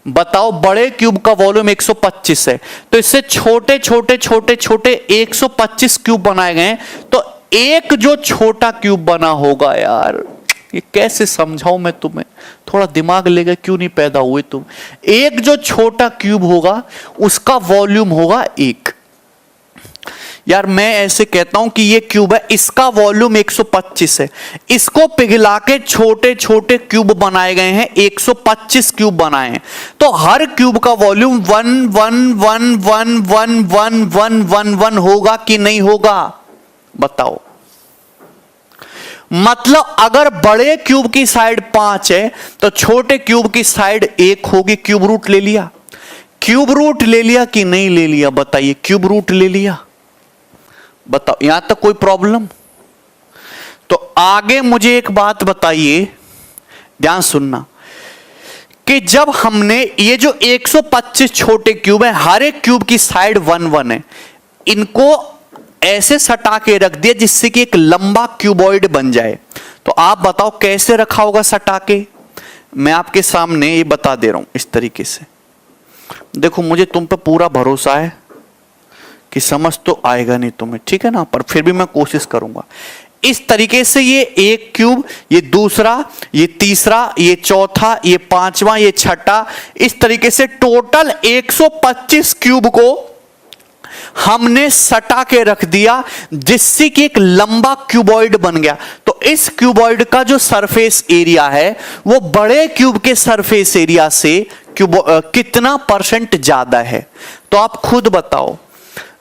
बताओ बड़े क्यूब का वॉल्यूम 125 है, तो इससे छोटे छोटे छोटे छोटे 125 क्यूब बनाए गए हैं। तो एक जो छोटा क्यूब बना होगा, यार ये कैसे समझाऊं मैं तुम्हें, थोड़ा दिमाग लेकर क्यों नहीं पैदा हुए तुम। एक जो छोटा क्यूब होगा उसका वॉल्यूम होगा 1। यार मैं ऐसे कहता हूं कि ये क्यूब है, इसका वॉल्यूम 125 है, इसको पिघला के छोटे छोटे क्यूब बनाए गए हैं, 125 क्यूब बनाए हैं। तो हर क्यूब का वॉल्यूम 1 होगा कि नहीं होगा, बताओ। मतलब अगर बड़े क्यूब की साइड 5 है तो छोटे क्यूब की साइड 1 होगी। क्यूब रूट ले लिया, क्यूब रूट ले लिया कि नहीं ले लिया, बताइए। क्यूब रूट ले लिया, बताओ, यहां तक कोई प्रॉब्लम? तो आगे मुझे एक बात बताइए, ध्यान सुनना, कि जब हमने ये जो 125 छोटे क्यूब है, हर एक क्यूब की साइड 1 है, इनको ऐसे सटा के रख दिया जिससे कि एक लंबा क्यूबॉइड बन जाए। तो आप बताओ कैसे रखा होगा सटा के? मैं आपके सामने ये बता दे रहा हूं इस तरीके से। देखो, मुझे तुम पे पूरा भरोसा है कि समझ तो आएगा नहीं तुम्हें, ठीक है ना, पर फिर भी मैं कोशिश करूंगा। इस तरीके से ये एक क्यूब, ये दूसरा, ये तीसरा, ये चौथा, ये पांचवा, ये छठा, इस तरीके से टोटल 125 क्यूब को हमने सटा के रख दिया जिससे कि एक लंबा क्यूबॉइड बन गया। तो इस क्यूबॉइड का जो सरफेस एरिया है वो बड़े क्यूब के सरफेस एरिया से कितना % ज्यादा है? तो आप खुद बताओ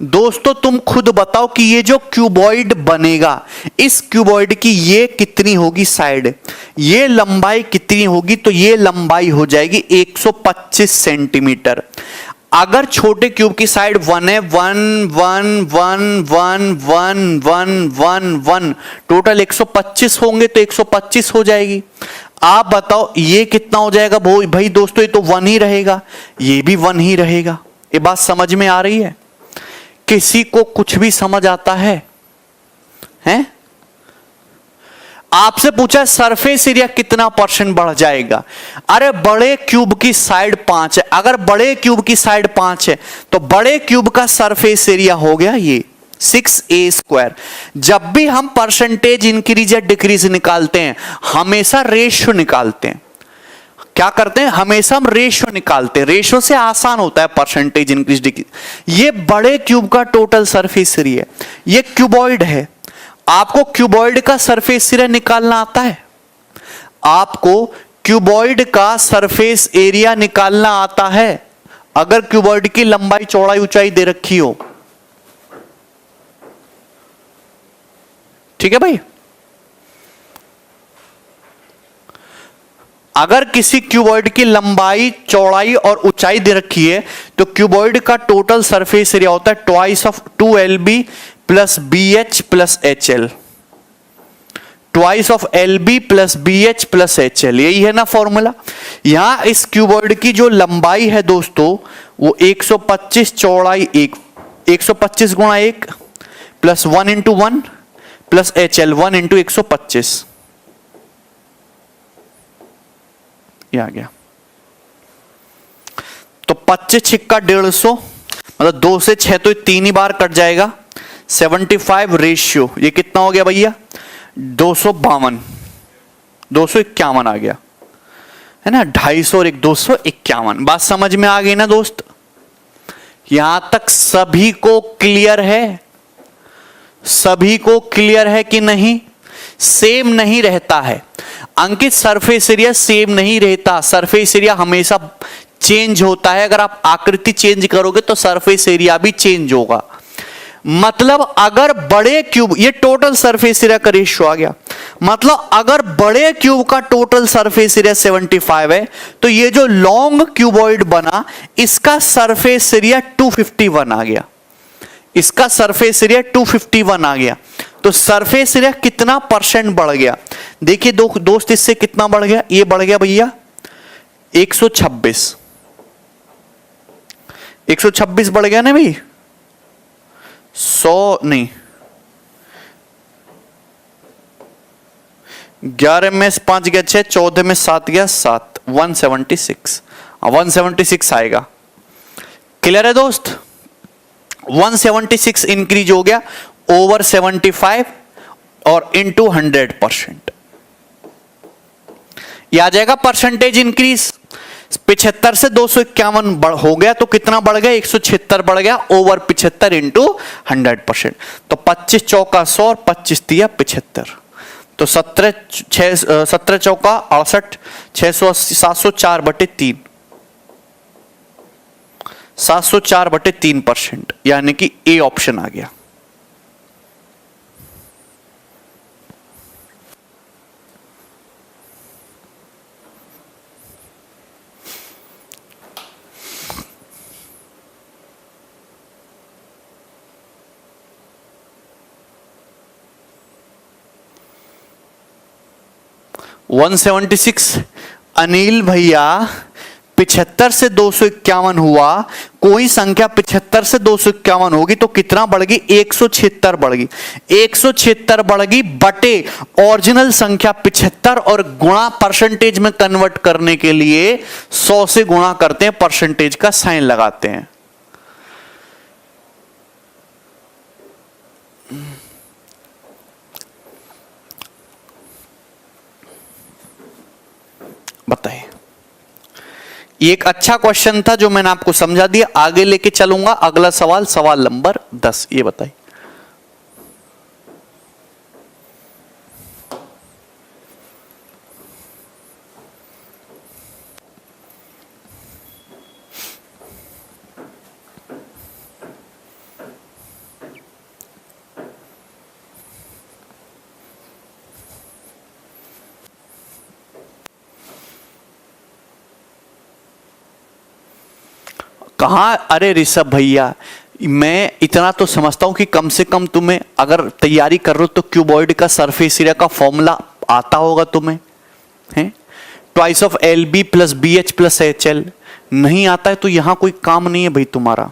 दोस्तों, तुम खुद बताओ कि ये जो क्यूबॉइड बनेगा, इस क्यूबॉइड की ये कितनी होगी साइड, ये लंबाई कितनी होगी? तो ये लंबाई हो जाएगी 125 सेंटीमीटर। अगर छोटे क्यूब की साइड 1 है, 1 1 1 1 1 1 1 1, टोटल 125 होंगे तो 125 हो जाएगी। आप बताओ ये कितना हो जाएगा? भाई दोस्तों, ये तो 1 ही रहेगा, ये भी 1 ही रहेगा। ये बात समझ में आ रही है? किसी को कुछ भी समझ आता है? हैं? आपसे पूछा सरफेस एरिया कितना % बढ़ जाएगा? अरे बड़े क्यूब की साइड 5 है, अगर बड़े क्यूब की साइड 5 है तो बड़े क्यूब का सरफेस एरिया हो गया ये 6a²। जब भी हम % इंक्रीज या डिक्रीज निकालते हैं, हमेशा रेशियो निकालते हैं। क्या करते हैं? हमेशा हम रेशियो निकालते हैं, रेशियो से आसान होता है % इंक्रीज डिक्रीज। ये बड़े क्यूब का टोटल सरफेस एरिया, ये क्यूबॉइड है। आपको क्यूबॉइड का सरफेस एरिया निकालना आता है? आपको क्यूबॉइड का सरफेस एरिया निकालना आता है? अगर क्यूबॉइड की लंबाई, चौड़ाई, ऊंचाई दे रखी हो, ठीक है भाई। अगर किसी क्यूबॉइड की लंबाई, चौड़ाई और ऊंचाई दे रखी है तो क्यूबॉइड का टोटल सरफेस एरिया होता है twice of 2LB plus BH plus HL, twice of LB plus BH plus HL। यही है ना फॉर्मूला। यहां इस क्यूबॉइड की जो लंबाई है दोस्तों वो 125, चौड़ाई 125 गुणा 1 plus 1 into 1 plus HL 1 into 125, ये आ गया। तो 25 छिक्का 150, मतलब 2 से 6 तो 3 ही बार कट जाएगा। 75 रेशियो, ये कितना हो गया भैया? 252, 251 आ गया, है ना। 250 और 251। बात समझ में आ गई ना दोस्त? यहां तक सभी को क्लियर है? सभी को क्लियर है कि नहीं? सेम नहीं रहता है अंकित, सरफेस एरिया सेम नहीं रहता। सरफेस एरिया हमेशा चेंज होता है। अगर आप आकृति चेंज करोगे तो सरफेस एरिया भी चेंज होगा। मतलब अगर बड़े क्यूब, ये टोटल सरफेस एरिया का रेशियो आ गया, मतलब अगर बड़े क्यूब का टोटल सरफेस एरिया 75 है तो ये जो लॉन्ग क्यूबॉइड बना इसका सरफेस एरिया 251 आ गया, इसका सरफेस एरिया 251 आ गया। तो सरफेस एरिया कितना परसेंट बढ़ गया? देखिए दोस्त, इससे कितना बढ़ गया? ये बढ़ गया भैया 126। 126 बढ़ गया ना भाई, 100 नहीं, 11 में 5 गया 6, 14 में 7 गया 7, 176। 176 आएगा। क्लियर है दोस्त? 176 इंक्रीज हो गया ओवर 75 और इंटू 100%। यह आ जाएगा परसेंटेज इंक्रीज। 75 से 251 हो गया तो कितना बढ़ गया? 176 बढ़ गया ओवर 75 इंटू 100%। तो 25 चौका 100 और 25 दिया 75, तो 17 चौका 68, 680, 704/3, 704/3%, यानी कि ए ऑप्शन आ गया। वन 176 अनिल भैया 75 से 251 हुआ, कोई संख्या 75 से 251 होगी तो कितना बढ़ गई? 176 बढ़ गई। 176 बढ़ गई बटे ओरिजिनल संख्या 75 और गुणा परसेंटेज में कन्वर्ट करने के लिए 100 से गुणा करते हैं, परसेंटेज का साइन लगाते हैं। बताइए, ये एक अच्छा क्वेश्चन था जो मैंने आपको समझा दिया, आगे लेके चलूंगा। अगला सवाल, सवाल नंबर 10, ये बताइए। कहाँ? अरे ऋषभ भैया, मैं इतना तो समझता हूं कि कम से कम तुम्हें अगर तैयारी कर रहे हो तो क्यूबॉइड का सरफेस एरिया का फॉर्मूला आता होगा तुम्हें, हैं? Twice of L B plus B H plus H L. नहीं आता है तो यहां कोई काम नहीं है भाई तुम्हारा।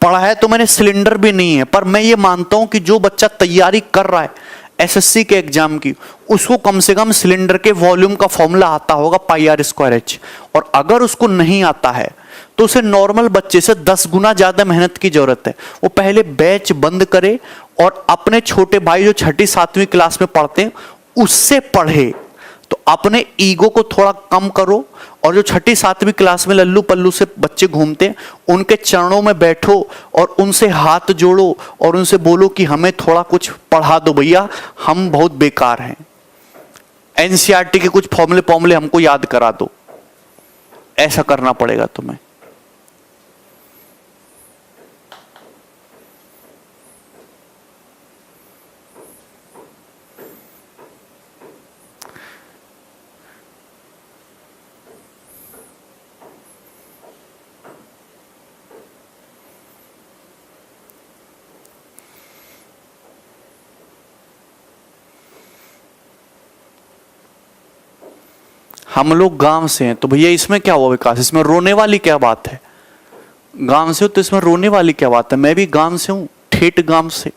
पढ़ा है तो मैंने, सिलेंडर भी नहीं है, पर मैं ये मानता हूं कि जो बच्चा तैयारी कर रहा है एसएससी के एग्जाम की, उसको कम से कम सिलेंडर के वॉल्यूम का फॉर्मूला आता होगा πr²h। और अगर उसको नहीं आता है तो उसे नॉर्मल बच्चे से 10 गुना ज्यादा मेहनत की जरूरत है। वो पहले बैच बंद करे और अपने छोटे भाई जो 6ठी 7वीं क्लास में पढ़ते हैं उससे पढ़े। तो अपने ईगो को थोड़ा कम करो और जो 6ठी 7वीं क्लास में लल्लू पल्लू से बच्चे घूमते हैं उनके चरणों में बैठो और उनसे हाथ जोड़ो और उनसे बोलो कि हमें थोड़ा कुछ पढ़ा दो भैया, हम बहुत बेकार हैं। एनसीईआरटी के कुछ फॉर्मूले हमको याद करा दो। ऐसा करना पड़ेगा तुम्हें। हम लोग गांव से हैं तो भैया इसमें क्या हुआ विकास? इसमें रोने वाली क्या बात है? गांव से हो तो इसमें रोने वाली क्या बात है? मैं भी गांव से हूं, ठेठ गांव से।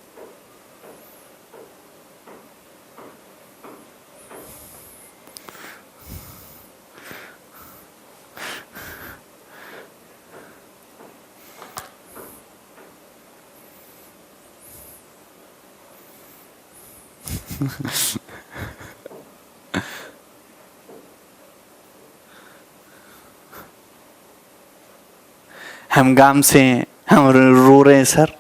हम गांव से हैं, हम रो रहे हैं सर।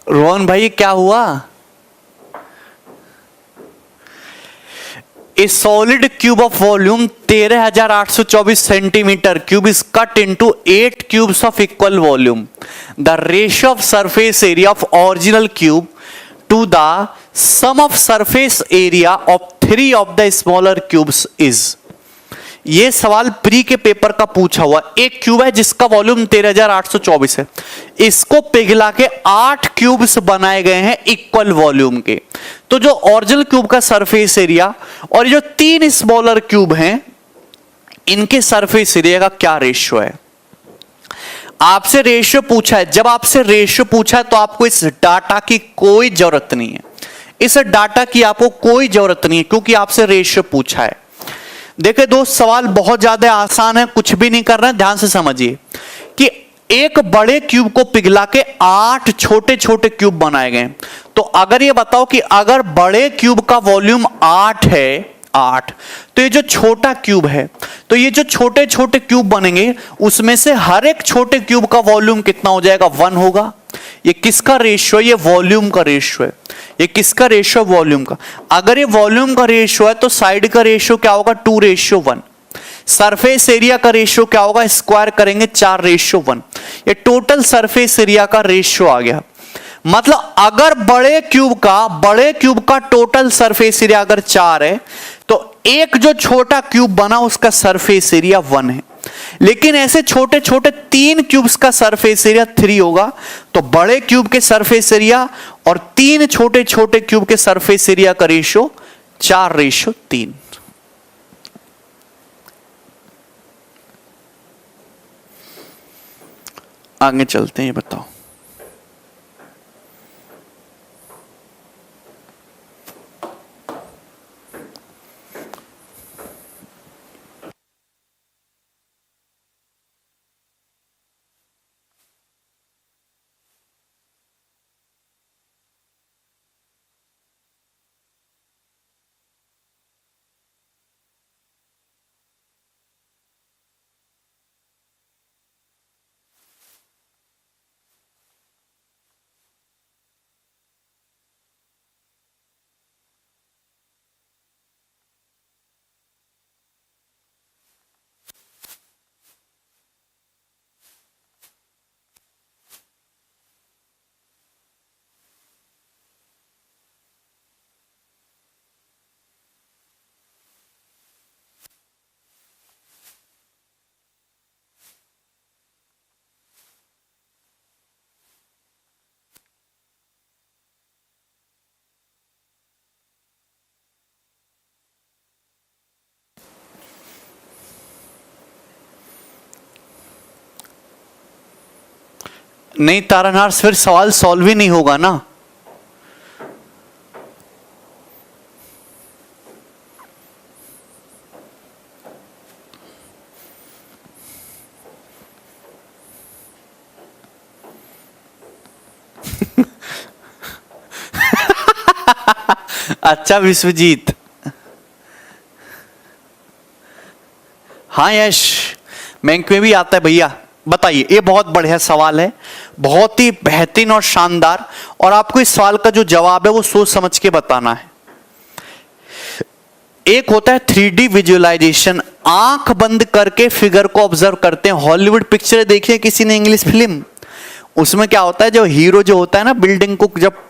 रोहन भाई क्या हुआ? A solid cube of volume 13,824 centimeter cube is cut into 8 cubes of equal volume. The ratio of surface area of original cube to the sum of surface area of 3 of the smaller cubes is. ये सवाल pre के paper का पूछा हुआ। एक cube है जिसका volume 13,824 है, इसको पिघला के 8 क्यूब्स बनाए गए हैं इक्वल वॉल्यूम के। तो जो ओरिजिनल क्यूब का सरफेस एरिया और जो 3 स्मॉलर क्यूब हैं, इनके सरफेस एरिया का क्या रेशियो है। आपसे रेशियो पूछा है। जब आपसे रेशियो पूछा है तो आपको इस डाटा की कोई जरूरत नहीं है, इस डाटा की आपको कोई जरूरत नहीं है, क्योंकि आपसे रेशियो पूछा है। देखिए दोस्त, सवाल बहुत ज्यादा आसान है, कुछ भी नहीं कर रहे हैं, ध्यान से समझिए कि एक बड़े क्यूब को पिघला के 8 छोटे छोटे क्यूब बनाए गए। तो अगर ये बताओ कि अगर बड़े क्यूब का वॉल्यूम 8 है, 8, तो ये जो छोटा क्यूब है, तो ये जो छोटे छोटे क्यूब बनेंगे उसमें से हर एक छोटे क्यूब का वॉल्यूम कितना हो जाएगा, 1 होगा। ये किसका रेशियो है, ये वॉल्यूम का रेशियो है। ये किसका रेशियो, वॉल्यूम का। अगर ये वॉल्यूम का रेशियो है तो साइड का रेशियो क्या होगा, 2:1। सरफेस एरिया का रेशियो क्या होगा, स्क्वायर करेंगे 4:1। ये टोटल सरफेस एरिया का रेशियो आ गया। मतलब अगर बड़े क्यूब का टोटल सरफेस एरिया अगर 4 है, तो एक जो छोटा क्यूब बना उसका सरफेस एरिया 1 है। लेकिन ऐसे छोटे छोटे 3 क्यूब्स का सरफेस एरिया 3 होगा। तो बड़े क्यूब के सरफेस एरिया और 3 छोटे छोटे क्यूब के सरफेस एरिया का रेशियो 4:3। आगे चलते हैं, ये बताओ। नहीं तारानाथ, फिर सवाल सॉल्व ही नहीं होगा ना। अच्छा विश्वजीत, हाँ यश, बैंक में भी आता है भैया। बताइए, ये बहुत बढ़िया सवाल है, बहुत ही बेहतरीन और शानदार, और आपको इस सवाल का जो जवाब है वो सोच समझ के बताना है। एक होता है 3D विजुअलाइजेशन, आंख बंद करके फिगर को ऑब्जर्व करते हैं। हॉलीवुड पिक्चर देखिए किसी ने, इंग्लिश फिल्म, उसमें क्या होता है, जो हीरो जो होता है ना, बिल्डिंग को जब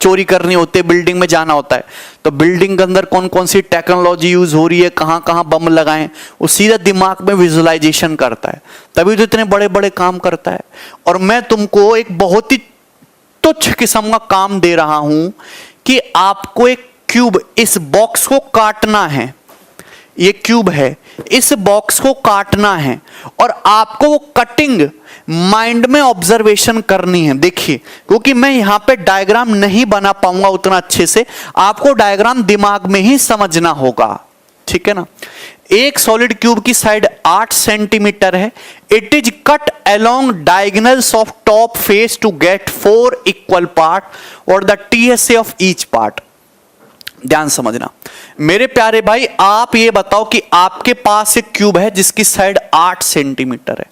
चोरी करनी होती है, बिल्डिंग में जाना होता है, तो बिल्डिंग के अंदर कौन कौन सी टेक्नोलॉजी यूज हो रही है, कहां कहां बम लगाएं, वो सीधा दिमाग में विजुअलाइजेशन करता है, तभी तो इतने बड़े बड़े काम करता है। और मैं तुमको एक बहुत ही तुच्छ किस्म का काम दे रहा हूं कि आपको एक क्यूब, इस बॉक्स को काटना है। ये क्यूब है, इस बॉक्स को काटना है और आपको वो कटिंग माइंड में ऑब्जर्वेशन करनी है। देखिए, क्योंकि मैं यहां पे डायग्राम नहीं बना पाऊंगा उतना अच्छे से, आपको डायग्राम दिमाग में ही समझना होगा, ठीक है ना। एक सॉलिड क्यूब की साइड 8 सेंटीमीटर है। It is cut along diagonals of top face to get 4 equal part और the TSA of each part. ध्यान समझना मेरे प्यारे भाई, आप ये बताओ कि आपके पास एक क्यूब है जिसकी साइड 8 सेंटीमीटर है।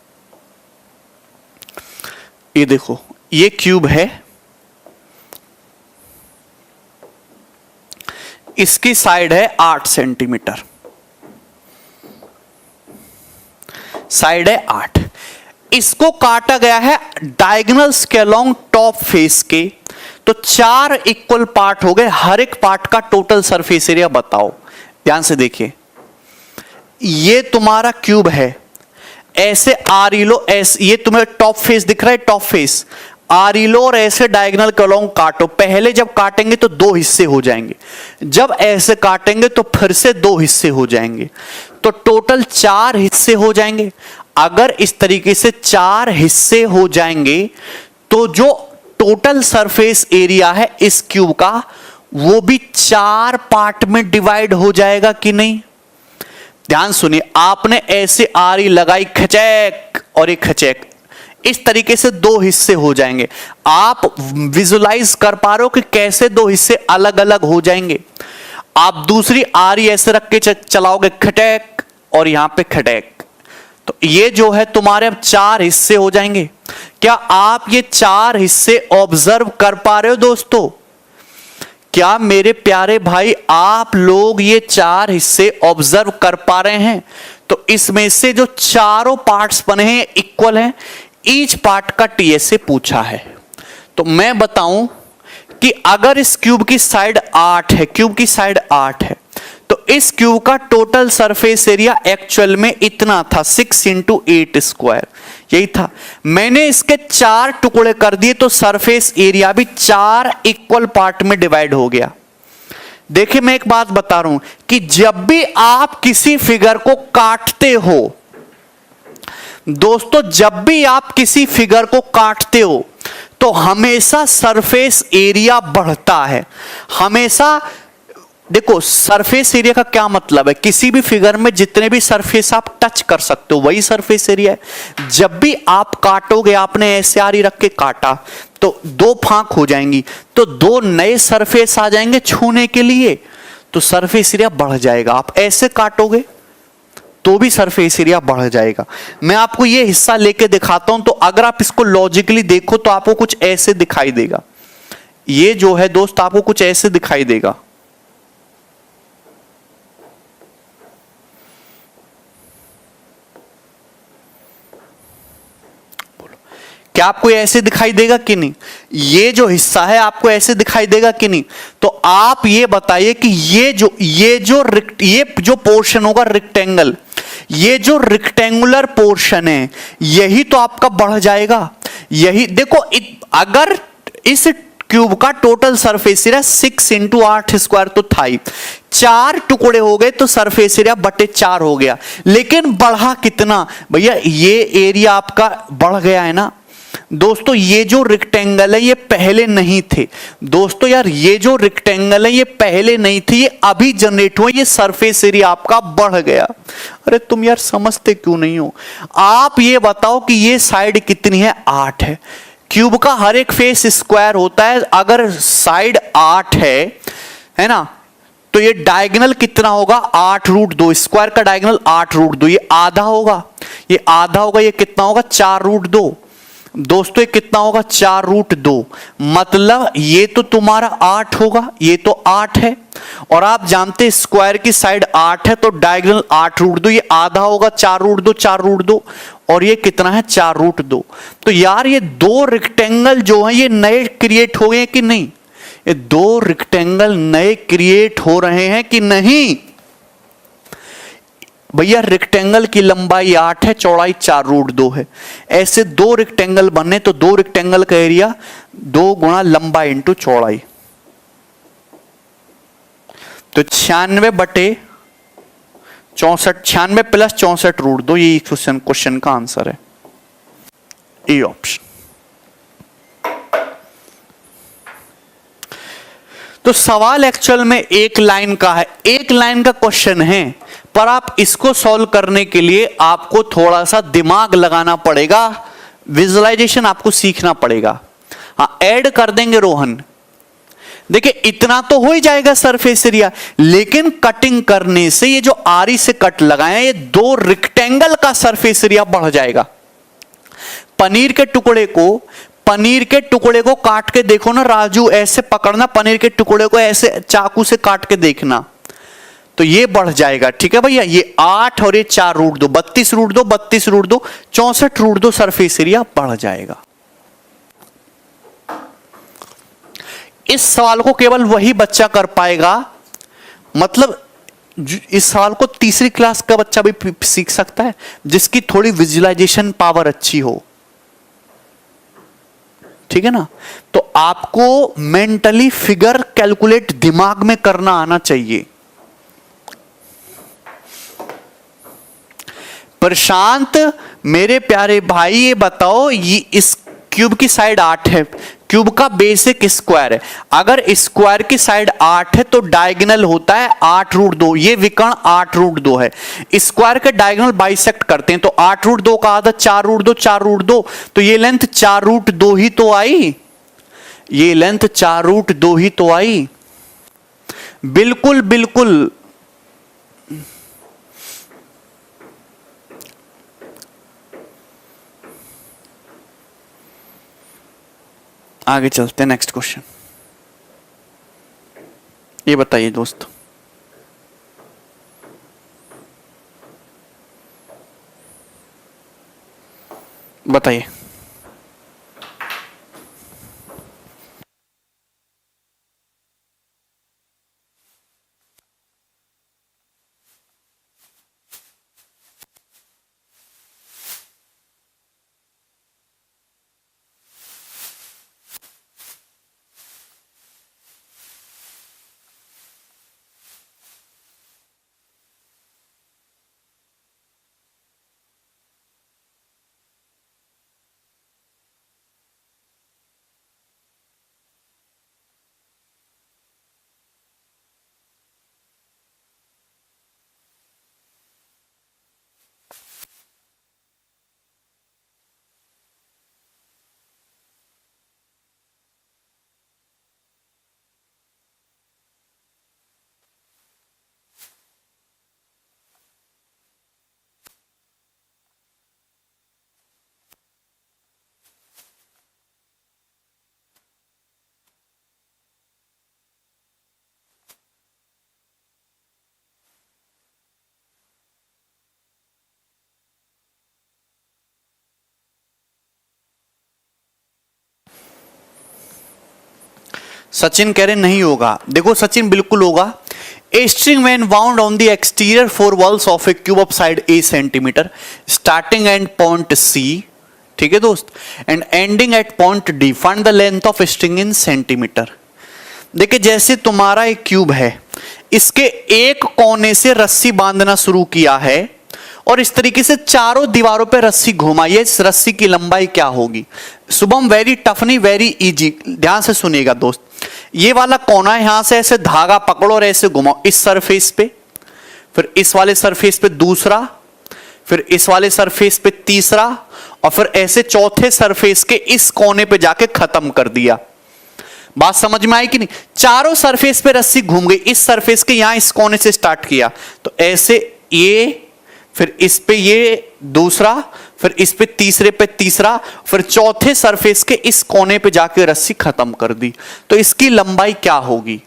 ये देखो, ये क्यूब है, इसकी साइड है 8 सेंटीमीटर, साइड है 8। इसको काटा गया है डायगोनल्स के अलोंग टॉप फेस के, तो 4 इक्वल पार्ट हो गए। हर एक पार्ट का टोटल सरफेस एरिया बताओ। ध्यान से देखिए, ये तुम्हारा क्यूब है, ऐसे आर ई लो, ऐसे ये तुम्हें टॉप फेस दिख रहा है, टॉप फेस आर ई लो, और ऐसे डायगोनल के अलोंग काटो। पहले जब काटेंगे तो 2 हिस्से हो जाएंगे, जब ऐसे काटेंगे तो फिर से 2 हिस्से हो जाएंगे, तो टोटल 4 हिस्से हो जाएंगे। अगर इस तरीके से 4 हिस्से हो जाएंगे तो जो टोटल सरफेस एरिया है इस क्यूब का, वो भी 4 पार्ट में डिवाइड हो जाएगा कि नहीं। ध्यान सुनिए, आपने ऐसे आरी लगाई, खचैक और एक खचैक, इस तरीके से 2 हिस्से हो जाएंगे। आप विजुलाइज कर पा रहे हो कि कैसे 2 हिस्से अलग अलग हो जाएंगे। आप दूसरी आरी ऐसे रख के चलाओगे, खटैक और यहां पे खटैक, तो ये जो है तुम्हारे अब 4 हिस्से हो जाएंगे। क्या आप ये 4 हिस्से ऑब्जर्व कर पा रहे हो दोस्तों? क्या मेरे प्यारे भाई आप लोग ये 4 हिस्से ऑब्जर्व कर पा रहे हैं? तो इसमें से जो चारों पार्ट्स बने हैं इक्वल हैं। ईच पार्ट का टीएस से पूछा है, तो मैं बताऊं कि अगर इस क्यूब की साइड 8 है, क्यूब की साइड 8 है, तो इस क्यूब का टोटल सरफेस एरिया एक्चुअल में इतना था, 6 × 8 स्क्वायर, यही था। मैंने इसके 4 टुकड़े कर दिए तो सरफेस एरिया भी 4 इक्वल पार्ट में डिवाइड हो गया। देखिए, मैं एक बात बता रहा हूं कि जब भी आप किसी फिगर को काटते हो दोस्तों, जब भी आप किसी फिगर को काटते हो तो हमेशा सरफेस एरिया बढ़ता है। हमेशा देखो, सरफेस एरिया का क्या मतलब है? किसी भी फिगर में जितने भी सरफेस आप टच कर सकते हो वही सरफेस एरिया है। जब भी आप काटोगे, आपने ऐसे आरी रख के काटा तो 2 फांक हो जाएंगी, तो 2 नए सरफेस आ जाएंगे छूने के लिए, तो सरफेस एरिया बढ़ जाएगा। आप ऐसे काटोगे तो भी सरफेस एरिया बढ़ जाएगा। मैं आपको ये हिस्सा लेके दिखाता हूं, तो अगर आप इसको लॉजिकली देखो तो आपको कुछ ऐसे दिखाई देगा। ये जो है दोस्त, आपको कुछ ऐसे दिखाई देगा। क्या आपको ऐसे दिखाई देगा कि नहीं? ये जो हिस्सा है आपको ऐसे दिखाई देगा कि नहीं? तो आप ये बताइए कि ये जो पोर्शन होगा रेक्टेंगल, ये जो रेक्टेंगुलर पोर्शन है, यही तो आपका बढ़ जाएगा। यही देखो, अगर इस क्यूब का टोटल सरफेस एरिया 6 × 8 स्क्वायर तो था ही, 4 टुकड़े हो गए तो सरफेस एरिया बटे 4 हो गया। लेकिन बढ़ा कितना भैया? ये एरिया आपका बढ़ गया है ना दोस्तों। ये जो रेक्टेंगल है ये पहले नहीं थे दोस्तों, यार ये जो रेक्टेंगल है ये पहले नहीं थे, ये अभी जनरेट हुआ, ये सरफेस एरिया आपका बढ़ गया। अरे तुम यार समझते क्यों नहीं हो? आप ये बताओ कि ये साइड कितनी है? 8 है। क्यूब का हर एक फेस स्क्वायर होता है, अगर साइड 8 है ना, तो ये डायगोनल कितना होगा? 8√2। स्क्वायर का डायगोनल 8√2, ये आधा होगा, ये आधा होगा, ये कितना होगा? 4√2। दोस्तों ये कितना होगा? 4√2। मतलब ये तो तुम्हारा 8 होगा, ये तो 8 है, और आप जानते स्क्वायर की साइड 8 है तो डायगोनल 8√2, ये आधा होगा 4√2, 4√2, और ये कितना है? 4√2। तो यार ये 2 रेक्टेंगल जो है ये नए क्रिएट हो गए कि नहीं? ये 2 रेक्टेंगल नए क्रिएट हो रहे हैं कि नहीं? भैया रेक्टेंगल की लंबाई 8 है, चौड़ाई 4√2 है। ऐसे 2 रेक्टेंगल बने तो 2 रेक्टेंगल का एरिया 2 गुणा लंबाई इंटू चौड़ाई, तो 96 बटे 64, 96 प्लस 64√2, ये क्वेश्चन का आंसर है, ए ऑप्शन। तो सवाल एक्चुअल में एक लाइन का है, एक लाइन का क्वेश्चन है, पर आप इसको सॉल्व करने के लिए आपको थोड़ा सा दिमाग लगाना पड़ेगा, विजुअलाइजेशन आपको सीखना पड़ेगा। हाँ, ऐड कर देंगे रोहन। देखिए इतना तो हो ही जाएगा सरफेस एरिया, लेकिन कटिंग करने से ये जो आरी से कट लगाए ये 2 रेक्टेंगल का सरफेस एरिया बढ़ जाएगा। पनीर के टुकड़े को पनीर के टुकड़े को काट के देखो ना राजू, ऐसे पकड़ना पनीर के टुकड़े को, ऐसे चाकू से काट के देखना, तो ये बढ़ जाएगा। ठीक है भैया, ये 8 और ये 4 रूट दो, 32 रूट दो, 32 रूट दो, 64 रूट दो, सरफेस एरिया बढ़ जाएगा। इस सवाल को केवल वही बच्चा कर पाएगा, मतलब इस सवाल को तीसरी क्लास का बच्चा भी सीख सकता है, जिसकी थोड़ी विजुअलाइजेशन पावर अच्छी हो। ठीक है ना, तो आपको मेंटली फिगर कैलकुलेट दिमाग में करना आना चाहिए। प्रशांत मेरे प्यारे भाई, ये बताओ, ये इस क्यूब की साइड 8 है, क्यूब का बेस एक स्क्वायर है, अगर स्क्वायर की साइड 8 है तो डायगोनल होता है 8 रूट 2, ये विकर्ण 8 रूट 2 है। स्क्वायर के डायगोनल बाइसेक्ट करते हैं तो 8 रूट 2 का आधा 4 रूट 2, 4 रूट 2, तो ये लेंथ 4 रूट 2 ही तो आई, ये लेंथ 4 रूट 2 ही तो आई। बिल्कुल बिल्कुल, आगे चलते हैं, नेक्स्ट क्वेश्चन। ये बताइए दोस्त, बताइए। सचिन कह रहे नहीं होगा, देखो सचिन बिल्कुल होगा। A string when wound on the exterior 4 walls of a cube of side A centimetre, starting and point C, ठीक है दोस्त, and ending at point D, find the length of string in centimetre. देखिए जैसे तुम्हारा एक cube है, इसके एक कोने से रस्सी बांधना शुरू किया है और इस तरीके से चारों दीवारों पे रस्सी घुमाइए, इस रस्सी की लंबाई क्या होगी? शुभम वेरी टफ नहीं, वेरी इजी, ध्यान से सुनिएगा दोस्त। ये वाला कोना है, यहां से ऐसे धागा पकड़ो और ऐसे घुमाओ इस सरफेस पे, फिर इस वाले सरफेस पे दूसरा, फिर इस वाले सरफेस पे तीसरा, और फिर ऐसे चौथे सरफेस के इस कोने पे जाके खत्म कर दिया। बात समझ में आई कि नहीं? चारों सरफेस पे रस्सी घूम गई, इस सरफेस के यहां इस कोने से स्टार्ट किया तो ऐसे ये, फिर इस पे ये दूसरा, फिर इस पे तीसरे पे तीसरा, फिर चौथे सरफेस के इस कोने पे जाके रस्सी खत्म कर दी। तो इसकी लंबाई क्या होगी?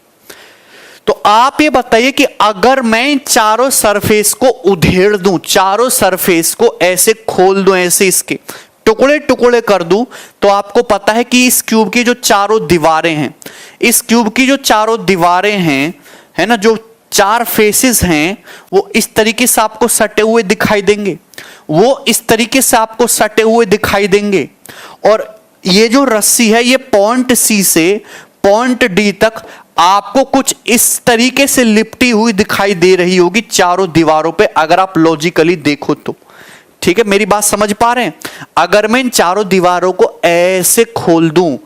तो आप ये बताइए कि अगर मैं चारों सरफेस को उधेड़ दूं, चारों सरफेस को ऐसे खोल दूं, ऐसे इसके टुकड़े टुकड़े कर दूं, तो आपको पता है कि इस क्यूब की जो चारों दीवारें हैं, इस क्यूब की जो चारों दीवारें हैं, है ना, जो चार फेसेस हैं, वो इस तरीके से आपको सटे हुए दिखाई देंगे, वो इस तरीके से आपको सटे हुए दिखाई देंगे। और ये जो रस्सी है, ये पॉइंट सी से पॉइंट डी तक आपको कुछ इस तरीके से लिपटी हुई दिखाई दे रही होगी चारों दीवारों पे, अगर आप लॉजिकली देखो तो। ठीक है, मेरी बात समझ पा रहे हैं? अगर मैं इन चारों दीवारों को ऐसे खोल दूं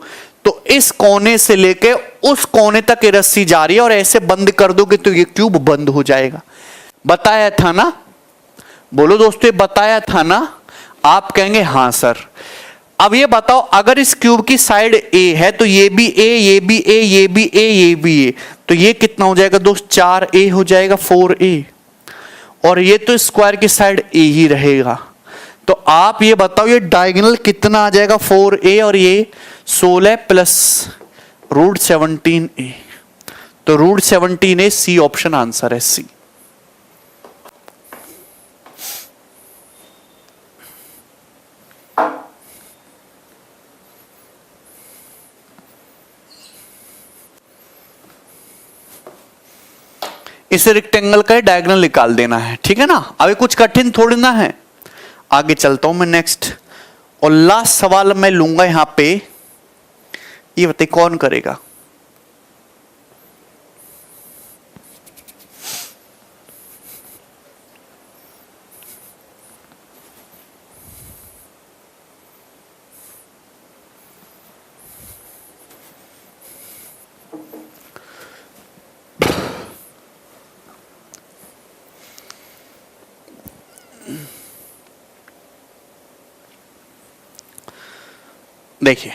तो इस कोने से लेके उस कोने तक ये रस्सी जा रही है, और ऐसे बंद कर दोगे तो ये क्यूब बंद हो जाएगा। बताया था ना? बोलो दोस्तों, ये बताया था ना? आप कहेंगे हां सर। अब ये बताओ, अगर इस क्यूब की साइड ए है तो ये भी ए, ये भी ए, ये भी ए, ये भी ए, तो ये कितना हो जाएगा दोस्त? 4a हो जाएगा, 4a। और ये तो स्क्वायर की साइड ए ही रहेगा, तो आप ये बताओ ये डायगोनल कितना आ जाएगा 4a और ये 16 प्लस √17a, तो √17a सी ऑप्शन आंसर है, सी। इस रेक्टेंगल का डायगोनल निकाल देना है, ठीक है ना। अभी कुछ कठिन थोड़ी ना है। आगे चलता हूं मैं नेक्स्ट, और लास्ट सवाल मैं लूंगा यहां पे। ये बताइए कौन करेगा? देखिए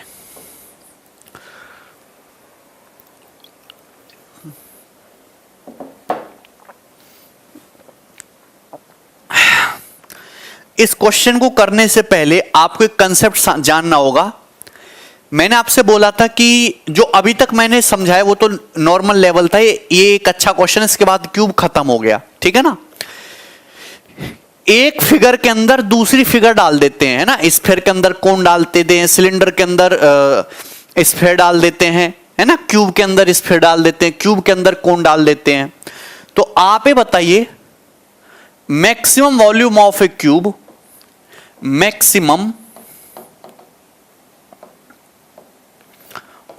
इस क्वेश्चन को करने से पहले आपको एक कंसेप्ट जानना होगा। मैंने आपसे बोला था कि जो अभी तक मैंने समझाया वो तो नॉर्मल लेवल था, ये एक अच्छा क्वेश्चन, इसके बाद क्यूब खत्म हो गया, ठीक है ना। एक फिगर के अंदर दूसरी फिगर डाल देते हैं ना, स्फीयर के अंदर कोन डालते हैं, सिलेंडर के अंदर स्फीयर डाल देते हैं, है ना, क्यूब के अंदर स्फीयर डाल देते हैं, क्यूब के अंदर कोन डाल देते हैं। तो आप ये बताइए maximum volume of a cube, maximum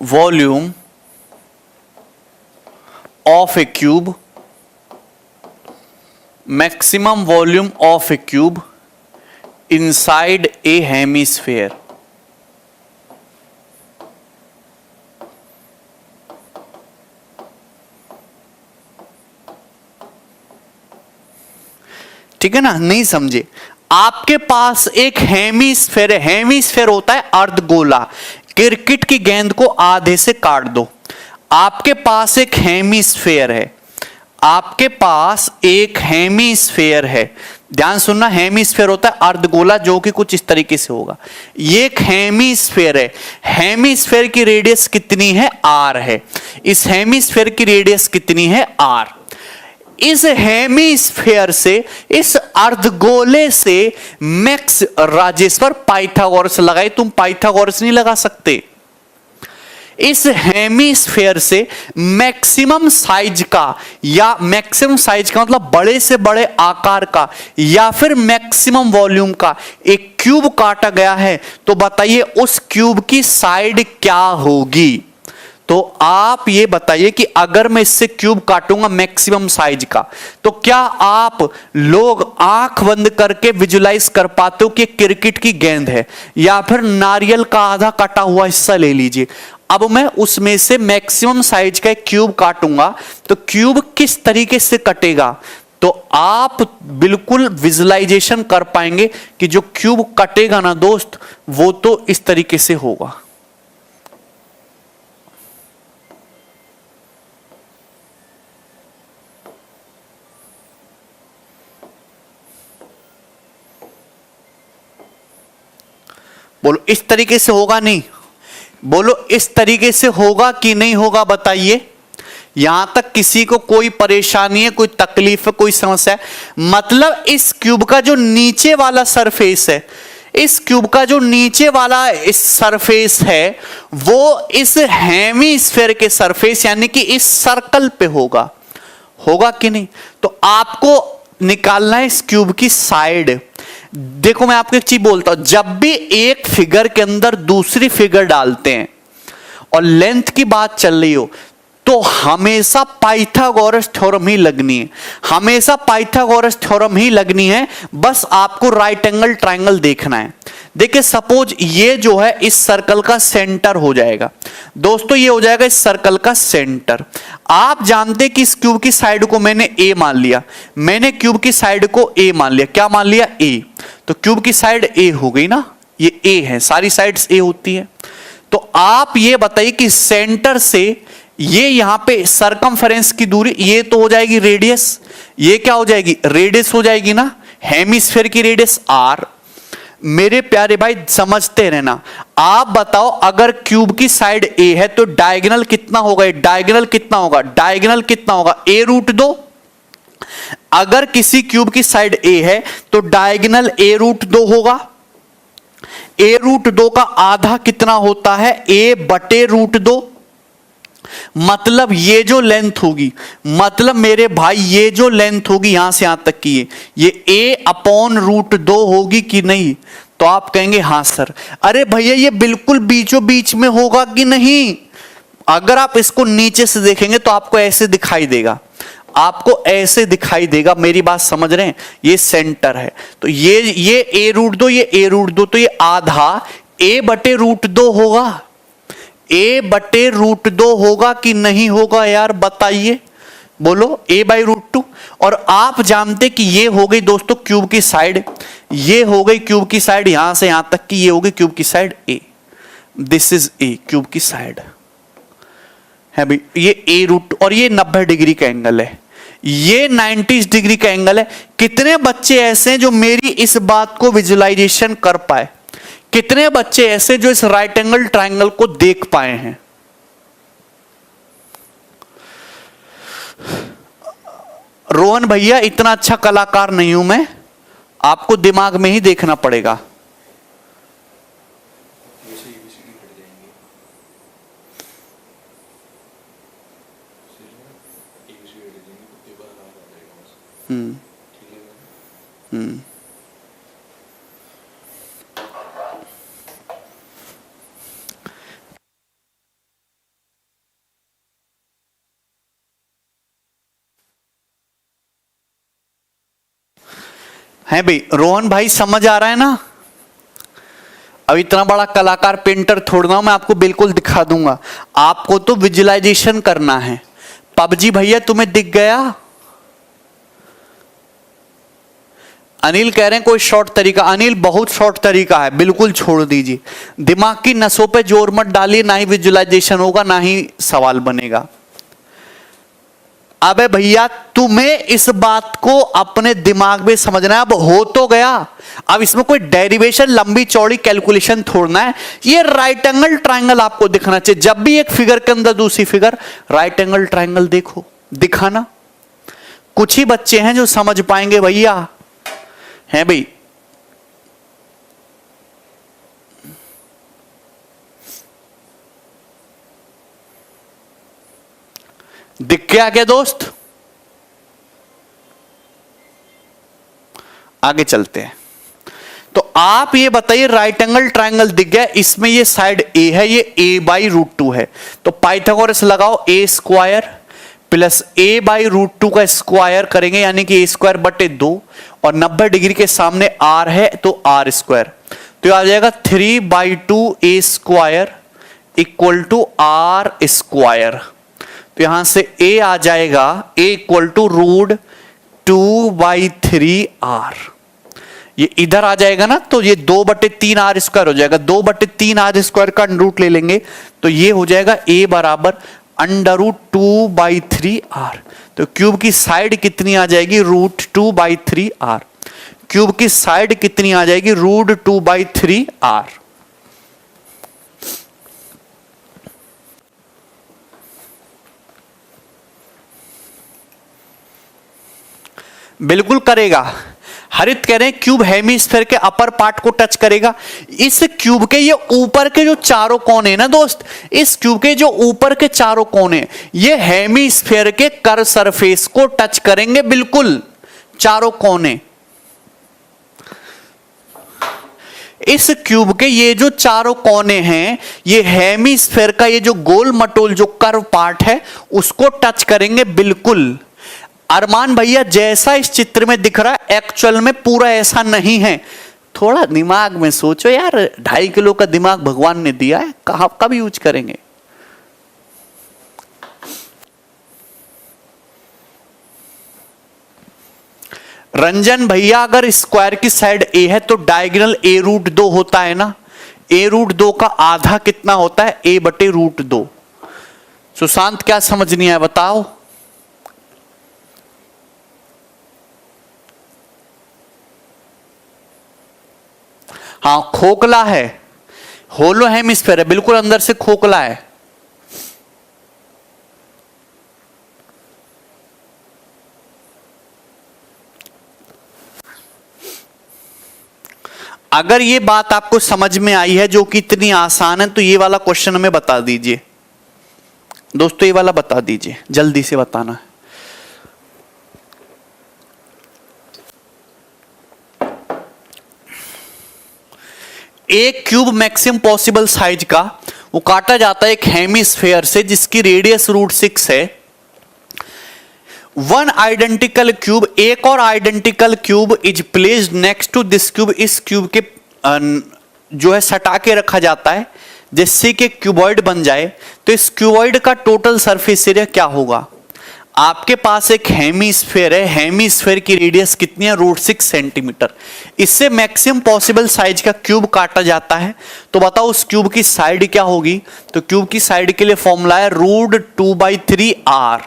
volume of a cube, maximum volume of a cube inside a hemisphere। ठीक है ना, नहीं समझे? आपके पास एक हेमिस्फेयर है, हेमिस्फेयर होता है अर्धगोला। क्रिकेट की गेंद को आधे से काट दो, आपके पास एक हेमिस्फेयर है, आपके पास एक हेमिस्फेयर है। ध्यान सुनना, हेमिस्फेयर होता है अर्धगोला जो कि कुछ इस तरीके से होगा। ये एक हेमिस्फेयर है, हेमिस्फेयर की रेडियस कितनी है? r है। इस हेमिस्फेयर की रेडियस कितनी है? r। इस हेमिस्फेयर से, इस अर्धगोले से मैक्स राजेश्वर पाइथागोरस लगाए, तुम पाइथागोरस नहीं लगा सकते। इस हेमिस्फेयर से मैक्सिमम साइज का, या मैक्सिमम साइज का मतलब बड़े से बड़े आकार का, या फिर मैक्सिमम वॉल्यूम का एक क्यूब काटा गया है, तो बताइए उस क्यूब की साइड क्या होगी? तो आप ये बताइए कि अगर मैं इससे क्यूब काटूंगा मैक्सिमम साइज का, तो क्या आप लोग आंख बंद करके विजुलाइज कर पाते हो कि क्रिकेट की गेंद है, या फिर नारियल का आधा कटा हुआ हिस्सा ले लीजिए। अब मैं उसमें से मैक्सिमम साइज का एक क्यूब काटूंगा, तो क्यूब किस तरीके से कटेगा? तो आप बिल्कुल विजुलाइजेशन कर पाएंगे कि जो क्यूब कटेगा ना दोस्त, वो तो इस तरीके से होगा। बोलो इस तरीके से होगा? नहीं बोलो इस तरीके से होगा कि नहीं होगा? बताइए। यहां तक किसी को कोई परेशानी है, कोई तकलीफ है, कोई समस्या है? मतलब इस क्यूब का जो नीचे वाला सरफेस है, इस क्यूब का जो नीचे वाला इस सरफेस है, वो इस हेमिस्फेयर के सरफेस यानी कि इस सर्कल पे होगा। होगा कि नहीं? तो आपको निकालना है इस क्यूब की साइड। देखो मैं आपको एक चीज बोलता हूं, जब भी एक फिगर के अंदर दूसरी फिगर डालते हैं और लेंथ की बात चल रही हो, तो हमेशा पाइथागोरस थ्योरम ही लगनी है, हमेशा पाइथागोरस थ्योरम ही लगनी है। बस आपको राइट एंगल ट्रायंगल देखना है। देखिए सपोज ये जो है इस सर्कल का सेंटर हो जाएगा दोस्तों, ये हो जाएगा इस सर्कल का सेंटर। आप जानते कि इस क्यूब की साइड को मैंने ए मान लिया, मैंने क्यूब की साइड को ए मान लिया। क्या मान लिया? ए। तो क्यूब की साइड ए हो गई ना, ये ए है, सारी साइड्स ए होती है। तो आप ये बताइए कि सेंटर से ये यहां पे सरकमफेरेंस की दूरी, ये तो हो जाएगी रेडियस, ये क्या हो जाएगी? रेडियस हो जाएगी ना, हेमिस्फेयर की रेडियस आर। मेरे प्यारे भाई समझते रहना। आप बताओ अगर क्यूब की साइड ए है तो डायगोनल कितना होगा, डायगोनल कितना होगा, डायगोनल कितना होगा, ए रूट दो। अगर किसी क्यूब की साइड ए है तो डायगोनल ए रूट दो होगा। ए रूट दो का आधा कितना होता है, ए बटे रूट दो। मतलब ये जो लेंथ होगी, मतलब मेरे भाई ये जो लेंथ होगी यहां से यहां तक की, ये ए अपॉन रूट दो होगी कि नहीं? तो आप कहेंगे हां सर। अरे भैया ये बिल्कुल बीचों बीच में होगा कि नहीं? अगर आप इसको नीचे से देखेंगे तो आपको ऐसे दिखाई देगा, आपको ऐसे दिखाई देगा। मेरी बात समझ रहे हैं? ये सेंटर है तो ये ए रूट दो, ये ए रूट दो, तो ये आधा ए बटे रूट दो होगा। ए बटे रूट दो होगा कि नहीं होगा यार बताइए, बोलो। ए बाई रूट टू। और आप जानते कि ये हो गई दोस्तों क्यूब की साइड, ये हो गई क्यूब की साइड यहां से यहां तक की, ये हो गई क्यूब की side A. This is a cube की साइड है भाई, ये ए रूट, और ये 90 डिग्री का एंगल है, ये 90 डिग्री का एंगल है। कितने बच्चे ऐसे हैं जो मेरी इस बात को विजुअलाइजेशन कर पाए? कितने बच्चे ऐसे जो इस राइट एंगल ट्रायंगल को देख पाए हैं? रोहन भैया इतना अच्छा कलाकार नहीं हूं मैं, आपको दिमाग में ही देखना पड़ेगा। है भाई रोहन भाई, समझ आ रहा है ना? अब इतना बड़ा कलाकार पेंटर थोड़ना, मैं आपको बिल्कुल दिखा दूंगा। आपको तो विजुअलाइजेशन करना है। पबजी भैया तुम्हें दिख गया? अनिल कह रहे हैं कोई शॉर्ट तरीका। अनिल बहुत शॉर्ट तरीका है, बिल्कुल छोड़ दीजिए। दिमाग की नसों पे जोर मत डालिए, ना ही विजुअलाइजेशन होगा ना ही सवाल बनेगा। अबे भैया तुम्हें इस बात को अपने दिमाग में समझना है। अब हो तो गया, अब इसमें कोई डेरिवेशन लंबी चौड़ी कैलकुलेशन थोड़ना है। ये राइट एंगल ट्रायंगल आपको दिखना चाहिए। जब भी एक फिगर के अंदर दूसरी फिगर राइट एंगल ट्रायंगल देखो, दिखाना। कुछ ही बच्चे हैं जो समझ पाएंगे भैया, हैं भाई। दिख गया क्या दोस्त? आगे चलते हैं। तो आप ये बताइए, राइट एंगल ट्रायंगल दिख गया, इसमें ये साइड ए है, ये ए बाई रूट टू है। तो पाइथागोरस लगाओ, a square plus a by root two का स्क्वायर करेंगे, यानी कि ए स्क्वायर बटे 2, और 90 डिग्री के सामने आर है तो आर स्क्वायर। तो ये आ जाएगा 3/2 a square equal to r square. तो यहां से a आ जाएगा, a इक्वल टू रूट 2/3 आर। ये इधर आ जाएगा ना, तो ये 2/3 आर स्क्वायर हो जाएगा। 2/3 आर स्क्वायर का रूट ले लेंगे तो ये हो जाएगा a बराबर √2/3 आर। तो क्यूब की साइड कितनी आ जाएगी? √2/3 आर। क्यूब की साइड कितनी आ जाएगी? √2/3 आर। बिल्कुल करेगा। हरित कह रहे हैं क्यूब हेमिस्फीयर के अपर पार्ट को टच करेगा। इस क्यूब के ये ऊपर के जो चारों कोने हैं ना दोस्त, इस क्यूब के जो ऊपर के चारों कोने ये हेमिस्फीयर के कर्व सरफेस को टच करेंगे, बिल्कुल चारों कोने। इस क्यूब के ये जो चारों कोने हैं, ये हेमिस्फीयर का ये जो गोल मटोल जो कर्व पार्ट है उसको टच करेंगे, बिल्कुल। अरमान भैया जैसा इस चित्र में दिख रहा है एक्चुअल में पूरा ऐसा नहीं है। थोड़ा दिमाग में सोचो यार, 2.5 किलो का दिमाग भगवान ने दिया है, कब यूज करेंगे? रंजन भैया अगर स्क्वायर की साइड ए है तो डायगोनल a√2 होता है ना। a√2 का आधा कितना होता है? a/√2। सुशांत क्या समझ नहीं आया बताओ? हाँ खोखला है, होलो हेमिस्फेयर है, बिल्कुल अंदर से खोखला है। अगर ये बात आपको समझ में आई है जो कि इतनी आसान है, तो ये वाला क्वेश्चन हमें बता दीजिए दोस्तों, ये वाला बता दीजिए, जल्दी से बताना है। एक क्यूब मैक्सिमम पॉसिबल साइज का वो काटा जाता है एक हेमिस्फेयर से जिसकी रेडियस √6 है। वन आइडेंटिकल क्यूब, एक और identical cube is placed next to this cube, इस क्यूब के जो है सटा के रखा जाता है जिससे कि क्यूबॉइड बन जाए। तो इस क्यूबॉइड का टोटल सरफेस एरिया क्या होगा? आपके पास एक हेमिस्फेयर है, हेमिस्फेयर की रेडियस कितनी है? √6 सेंटीमीटर। इससे मैक्सिमम पॉसिबल साइज का क्यूब काटा जाता है। तो बताओ उस क्यूब की साइड क्या होगी? तो क्यूब की साइड के लिए फॉर्मूला है √2/3 r।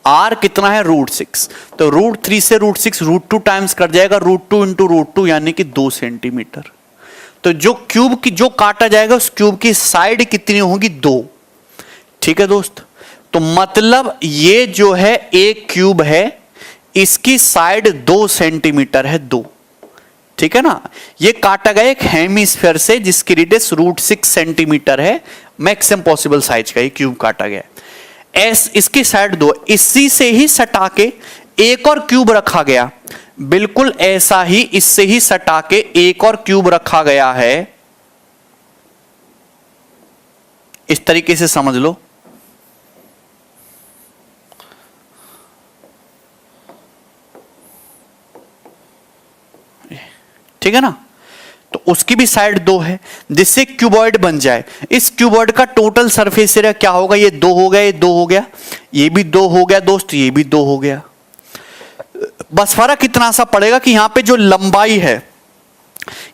r कितना है? √6। तो √3 से √6 √2 टाइम्स कर जाएगा, √2 × √2 यानी कि 2 सेंटीमीटर। तो जो क्यूब की जो काटा जाएगा उस क्यूब की साइड कितनी होगी? 2। ठीक है दोस्त, तो मतलब ये जो है एक क्यूब है, इसकी साइड 2 सेंटीमीटर है, 2। ठीक है ना, ये काटा गया एक हेमिस्फेयर से जिसकी रेडियस √6 सेंटीमीटर है, मैक्सिमम पॉसिबल साइज का ये क्यूब काटा गया। इसकी साइड 2, इसी से ही सटा के एक और क्यूब रखा गया, बिल्कुल ऐसा ही इससे ही सटा के एक और क्यूब रखा गया है। इस तरीके से समझ लो। ठीक है ना, तो उसकी भी साइड 2 है जिससे क्यूबॉइड बन जाए। इस क्यूबॉइड का टोटल सरफेस एरिया क्या होगा? ये 2 हो गया, ये 2 हो गया, ये भी 2 हो गया दोस्त, ये भी 2 हो गया। बस फर्क इतना सा पड़ेगा कि यहां पे जो लंबाई है,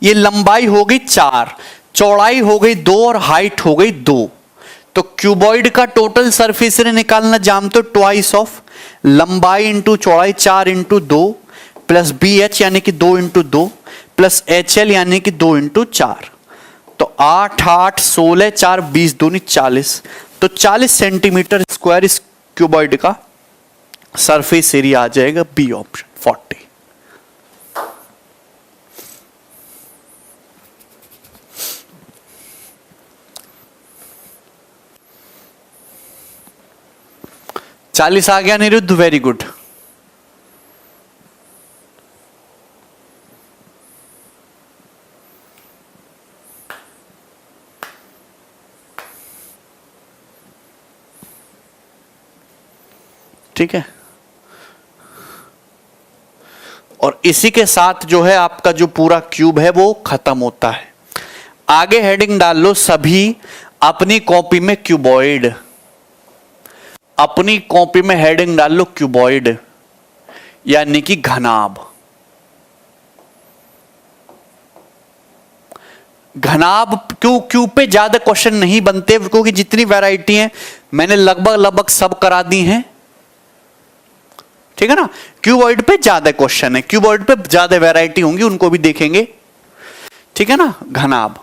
ये लंबाई हो गई 4, चौड़ाई हो गई 2 और हाइट हो गई 2। तो क्यूबॉइड का टोटल सरफेस एरिया निकालना जानते हो, ट्वाइस ऑफ लंबाई इंटू चौड़ाई, 4 × 2 प्लस BH यानी कि 2 × 2 प्लस HL यानी कि 2 × 4। तो 8 8 16 4 20 दूनी 40। तो 40 सेंटीमीटर स्क्वायर इस क्यूबॉइड का सरफेस एरिया आ जाएगा। B option 40। चालीस आ गया निरुद्ध, वेरी गुड। ठीक है, और इसी के साथ जो है आपका जो पूरा क्यूब है वो खत्म होता है। आगे हेडिंग डाल लो, सभी अपनी कॉपी में क्यूबॉइड, अपनी कॉपी में हेडिंग डाल लो क्यूबॉइड यानी कि घनाभ। घनाभ क्यूब पे ज्यादा क्वेश्चन नहीं बनते क्योंकि जितनी वैरायटी है मैंने लगभग सब करा दी हैं। ठीक है ना, क्यूबॉइड पे ज्यादा क्वेश्चन है, क्यूबॉइड पे ज्यादा वैरायटी होंगी, उनको भी देखेंगे। ठीक है ना, घनाभ।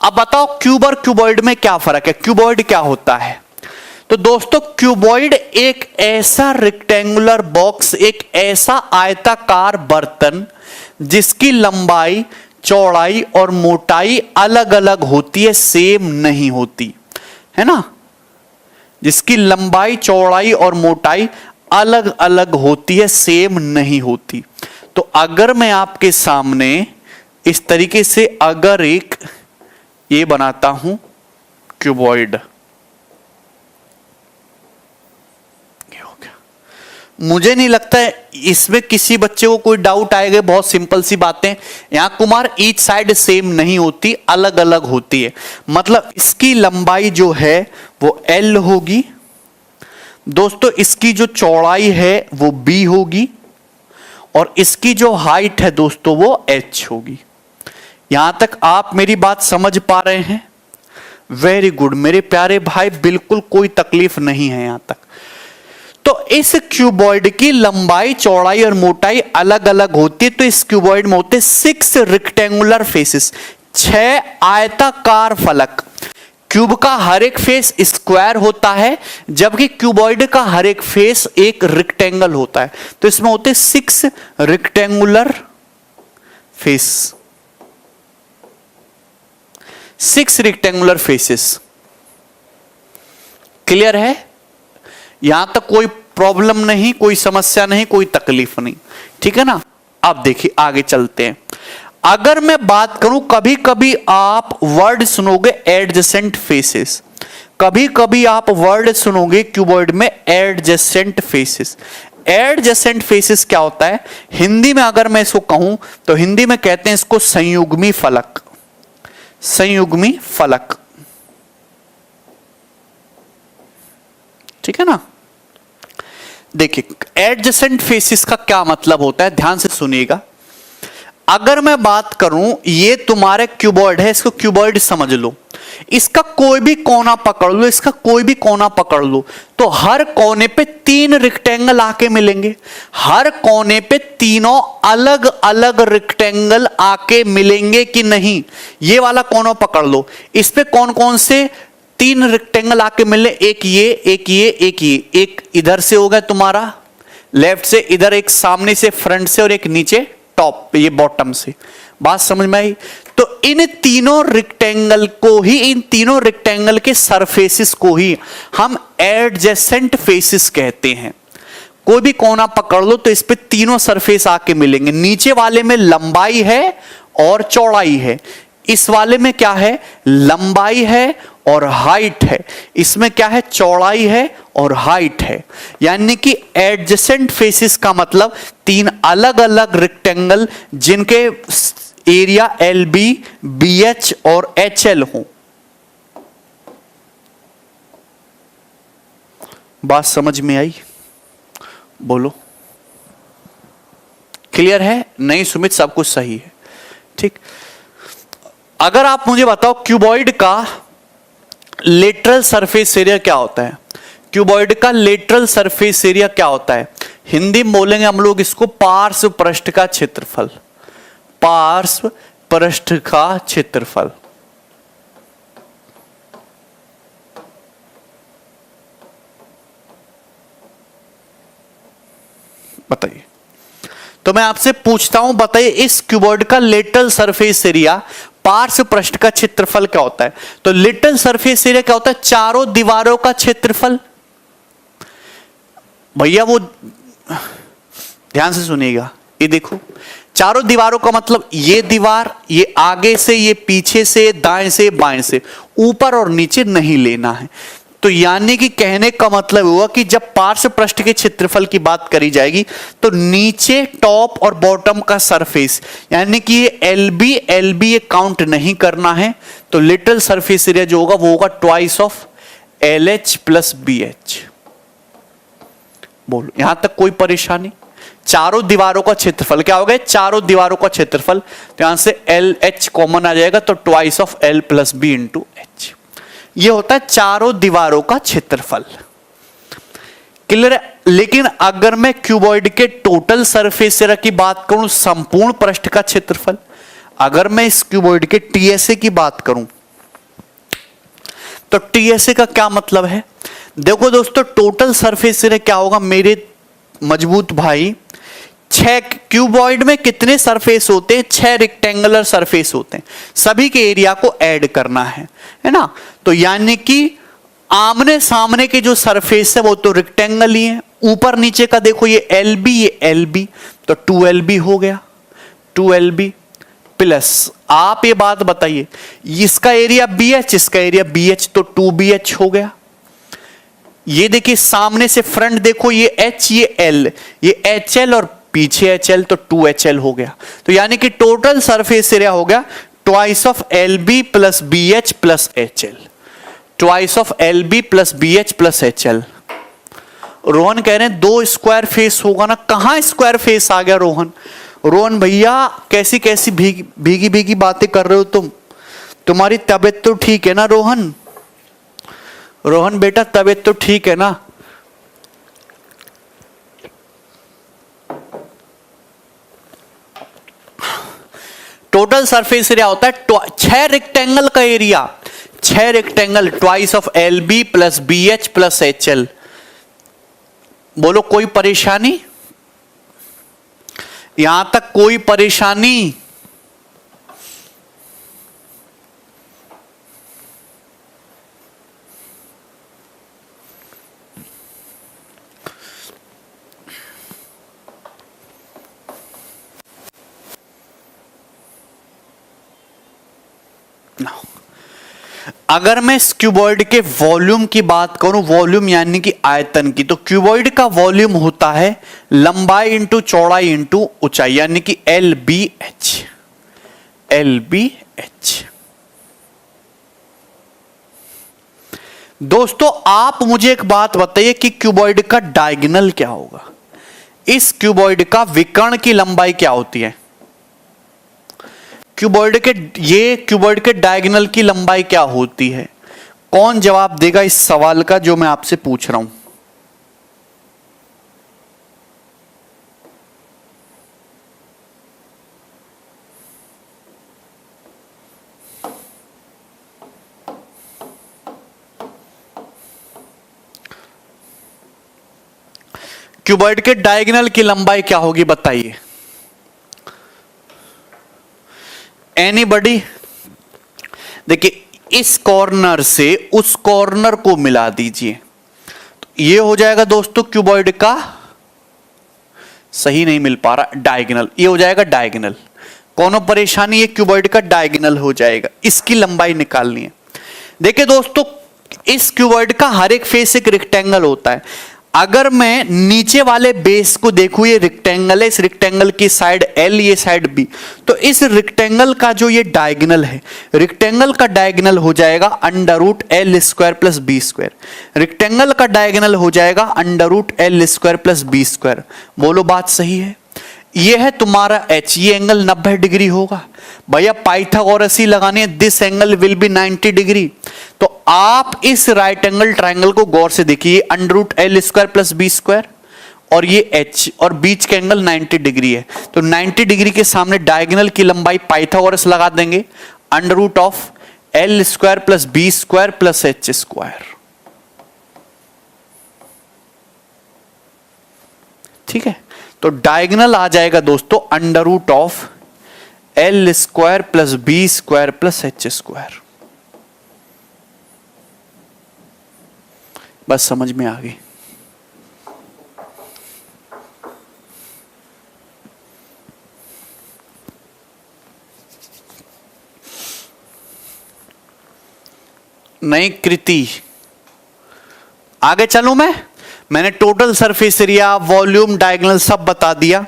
अब बताओ क्यूब और क्यूबॉइड में क्या फर्क है? क्यूबॉइड क्या होता है? तो दोस्तों क्यूबॉइड एक ऐसा रेक्टेंगुलर बॉक्स, एक ऐसा आयताकार बर्तन जिसकी लंबाई, चौड़ाई और मोटाई अलग अलग होती है, सेम नहीं होती है ना, जिसकी लंबाई, चौड़ाई और मोटाई अलग अलग होती है, सेम नहीं होती। तो अगर मैं आपके सामने इस तरीके से अगर एक ये बनाता हूं क्यूबॉइड, ये हो गया। मुझे नहीं लगता है इसमें किसी बच्चे को कोई डाउट आएगा, बहुत सिंपल सी बातें। यहां कुमार ईच साइड सेम नहीं होती, अलग अलग होती है। मतलब इसकी लंबाई जो है वो L होगी दोस्तों, इसकी जो चौड़ाई है वो B होगी और इसकी जो हाइट है दोस्तों वो H होगी। यहां तक आप मेरी बात समझ पा रहे हैं? वेरी गुड मेरे प्यारे भाई, बिल्कुल कोई तकलीफ नहीं है यहां तक। तो इस क्यूबॉइड की लंबाई, चौड़ाई और मोटाई अलग अलग होती है। तो इस क्यूबॉइड में होते 6 रेक्टेंगुलर फेसेस, 6 आयताकार फलक। क्यूब का हर एक फेस स्क्वायर होता है, जबकि क्यूबॉइड का हर एक फेस एक रेक्टेंगल होता है। तो इसमें होते 6 rectangular face, 6 rectangular faces. Clear है? यहां तक कोई प्रॉब्लम नहीं, कोई समस्या नहीं, कोई तकलीफ नहीं, ठीक है ना। अब देखिए आगे चलते हैं। अगर मैं बात करूं, कभी कभी आप वर्ड सुनोगे एडजेसेंट फेसेस, कभी कभी आप वर्ड सुनोगे क्यूबॉइड में एडजेसेंट फेसेस। एडजेसेंट फेसेस क्या होता है? हिंदी में अगर मैं इसको कहूं तो हिंदी में कहते हैं इसको संयुग्मी फलक, संयुग्मी फलक, ठीक है ना। देखिए एडजेसेंट फेसेस का क्या मतलब होता है, ध्यान से सुनिएगा। अगर मैं बात करूं, ये तुम्हारे क्यूबॉइड है, इसको क्यूबॉइड समझ लो, इसका कोई भी कोना पकड़ लो, इसका कोई भी कोना पकड़ लो, तो हर कोने पे 3 रेक्टेंगल आके मिलेंगे। हर कोने पे तीनों अलग अलग रेक्टेंगल आके मिलेंगे कि नहीं? ये वाला कोना पकड़ लो, इस पे कौन कौन से 3 रेक्टेंगल आके मिले? एक ये, एक ये, एक ये। एक इधर से होगा तुम्हारा लेफ्ट से, इधर एक सामने से फ्रंट से, और एक नीचे टॉप पे, ये बॉटम से। बात समझ में आई? तो इन तीनों रेक्टेंगल को ही, इन तीनों रेक्टेंगल के सरफेसेस को ही हम एडजेसेंट फेसेस कहते हैं। कोई भी कोना पकड़ लो तो इस पे तीनों सरफेस आके मिलेंगे। नीचे वाले में लंबाई है और चौड़ाई है, इस वाले में क्या है? लंबाई है और हाइट है। इसमें क्या है? चौड़ाई है और हाइट है। यानी कि एडजेसेंट फेसेस का मतलब 3 अलग अलग रेक्टेंगल जिनके एरिया LB, BH और HL हो। बात समझ में आई? बोलो, क्लियर है? नहीं सुमित, सब कुछ सही है, ठीक। अगर आप मुझे बताओ क्यूबॉइड का लेटरल सरफेस एरिया क्या होता है? क्यूबॉइड का लेटरल सरफेस एरिया क्या होता है? हिंदी में बोलेंगे हम लोग इसको पार्श्व पृष्ठ का क्षेत्रफल, पार्श्व पृष्ठ का क्षेत्रफल। बताइए, तो मैं आपसे पूछता हूं, बताइए इस क्यूबॉइड का लेटरल सरफेस एरिया, पार्श्व पृष्ठ का क्षेत्रफल क्या होता है? तो लेटरल सरफेस एरिया क्या होता है? चारों दीवारों का क्षेत्रफल। भैया वो ध्यान से सुनिएगा, ये देखो चारों दीवारों का मतलब ये दीवार, ये आगे से, ये पीछे से, दाएं से, बाएं से, ऊपर और नीचे नहीं लेना है। तो यानी कि कहने का मतलब हुआ कि जब पार्श्व पृष्ठ के क्षेत्रफल की बात करी जाएगी तो नीचे टॉप और बॉटम का सरफेस, यानी कि ये LB ये काउंट नहीं करना है। तो लेटरल सरफेस एरिया जो होगा वो होगा twice of LH plus BH। बोलो, यहां तक कोई परेशानी? चारों दीवारों का क्षेत्रफल क्या होगा? चारों दीवारों का क्षेत्रफल, तो यहां से LH कॉमन आ जाएगा, तो twice of L plus B into H। ये होता है चारों दीवारों का क्षेत्रफल। क्लियर है? लेकिन अगर मैं क्यूबॉइड के टोटल सरफेस एरिया की बात करूं, संपूर्ण पृष्ठ का क्षेत्रफल, अगर मैं इस क्यूबॉइड के TSA की बात करूं, तो TSA का क्या मतलब है? देखो दोस्तों, टोटल सरफेस एरिया क्या होगा मेरे मजबूत भाई? 6 क्यूबॉइड में कितने सरफेस होते हैं? 6 रेक्टेंगुलर सरफेस होते हैं, सभी के एरिया को ऐड करना है ना। तो यानी कि आमने सामने के जो सरफेस है वो तो रेक्टेंगल ही है। ऊपर नीचे का देखो, ये LB, ये LB, तो 2LB हो गया, 2LB प्लस, आप ये बात बताइए, इसका एरिया BH, इसका एरिया BH, तो 2BH हो गया। ये देखिए सामने से फ्रंट देखो, ये H, ये L, ये HL और पीछे HL, तो 2HL हो गया। तो यानी कि टोटल सरफेस एरिया हो गया twice of LB plus BH plus HL, twice of LB plus BH plus HL। Rohan कह रहे हैं 2 स्क्वायर फेस होगा ना। कहां स्क्वायर फेस आ गया रोहन? रोहन भैया कैसी कैसी भीगी भीगी बातें कर रहे हो तुम? तुम्हारी तबीयत तो ठीक है ना रोहन? रोहन बेटा तबीयत तो ठीक है ना? टोटल सरफेस एरिया होता है 6 रेक्टेंगल का area, 6 rectangle twice of L B plus B H plus H L. बोलो कोई परेशानी? यहां तक कोई परेशानी? अगर मैं इस क्यूबॉइड के वॉल्यूम की बात करूं, वॉल्यूम यानी कि आयतन की, तो क्यूबॉइड का वॉल्यूम होता है लंबाई इंटू चौड़ाई इंटू ऊंचाई, यानी कि L B H, L B H. दोस्तों आप मुझे एक बात बताइए कि क्यूबॉइड का डायगोनल क्या होगा? इस क्यूबॉइड का विकर्ण की लंबाई क्या होती है? क्यूबॉइड के डायगोनल की लंबाई क्या होती है? कौन जवाब देगा इस सवाल का जो मैं आपसे पूछ रहा हूं? क्यूबॉइड के डायगोनल की लंबाई क्या होगी बताइए? एनीबडी? देखिए इस कॉर्नर से उस कॉर्नर को मिला दीजिए, तो ये हो जाएगा दोस्तों क्यूबॉइड का, सही नहीं मिल पा रहा, डायगोनल, ये हो जाएगा डायगोनल। कोनो परेशानी? ये क्यूबॉइड का डायगोनल हो जाएगा, इसकी लंबाई निकालनी है। देखिए दोस्तों इस क्यूबॉइड का हर एक फेस एक रेक्टेंगल होता है। अगर मैं नीचे वाले बेस को देखूं, ये रेक्टेंगल है, इस रेक्टेंगल की साइड एल, ये साइड बी, तो इस रेक्टेंगल का जो ये डायगोनल है, रेक्टेंगल का डायगोनल हो जाएगा under root L square plus B square. Rectangle का डायगोनल हो जाएगा under root L square plus B square. बोलो बात सही है? ये है तुम्हारा एच, ये एंगल 90 डिग्री होगा। भैया पाइथागोरस ही लगाने हैं, this angle will be 90 degree. तो आप इस राइट एंगल ट्राइंगल को गौर से देखिए, under root L square plus B square और ये एच, और बीच का एंगल 90 डिग्री है। तो 90 डिग्री के सामने डायगोनल की लंबाई पाइथागोरस लगा देंगे, under root of L square plus B square plus H square. ठीक है, तो डायगोनल आ जाएगा दोस्तों under root of L square plus B square plus H square. बस समझ में आ गई? नहीं कृति, आगे चलूं मैंने total surface area, volume, diagonal सब बता दिया।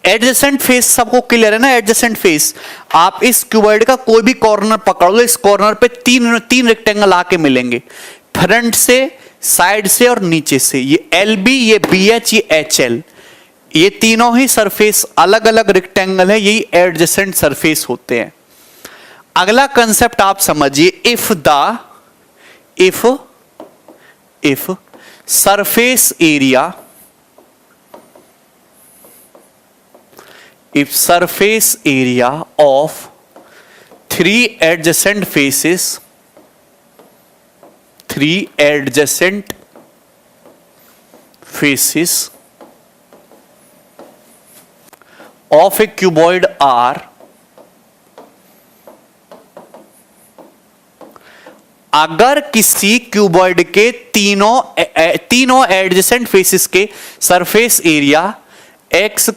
एडजेसेंट फेस सबको क्लियर है ना? एडजेसेंट फेस, आप इस क्यूबॉइड का कोई भी कॉर्नर पकड़ लो, इस कॉर्नर पे तीन रेक्टेंगल आके मिलेंगे, फ्रंट से, साइड से और नीचे से। ये एल बी, ये बी एच, ये एच एल, ये तीनों ही सरफेस अलग अलग रेक्टेंगल है, यही एडजेसेंट सरफेस होते हैं। अगला कंसेप्ट आप समझिए, if surface area, if surface area of three adjacent faces of a cuboid are, अगर किसी क्यूबॉइड के तीनों एडजेसेंट फेसेस के सरफेस एरिया x,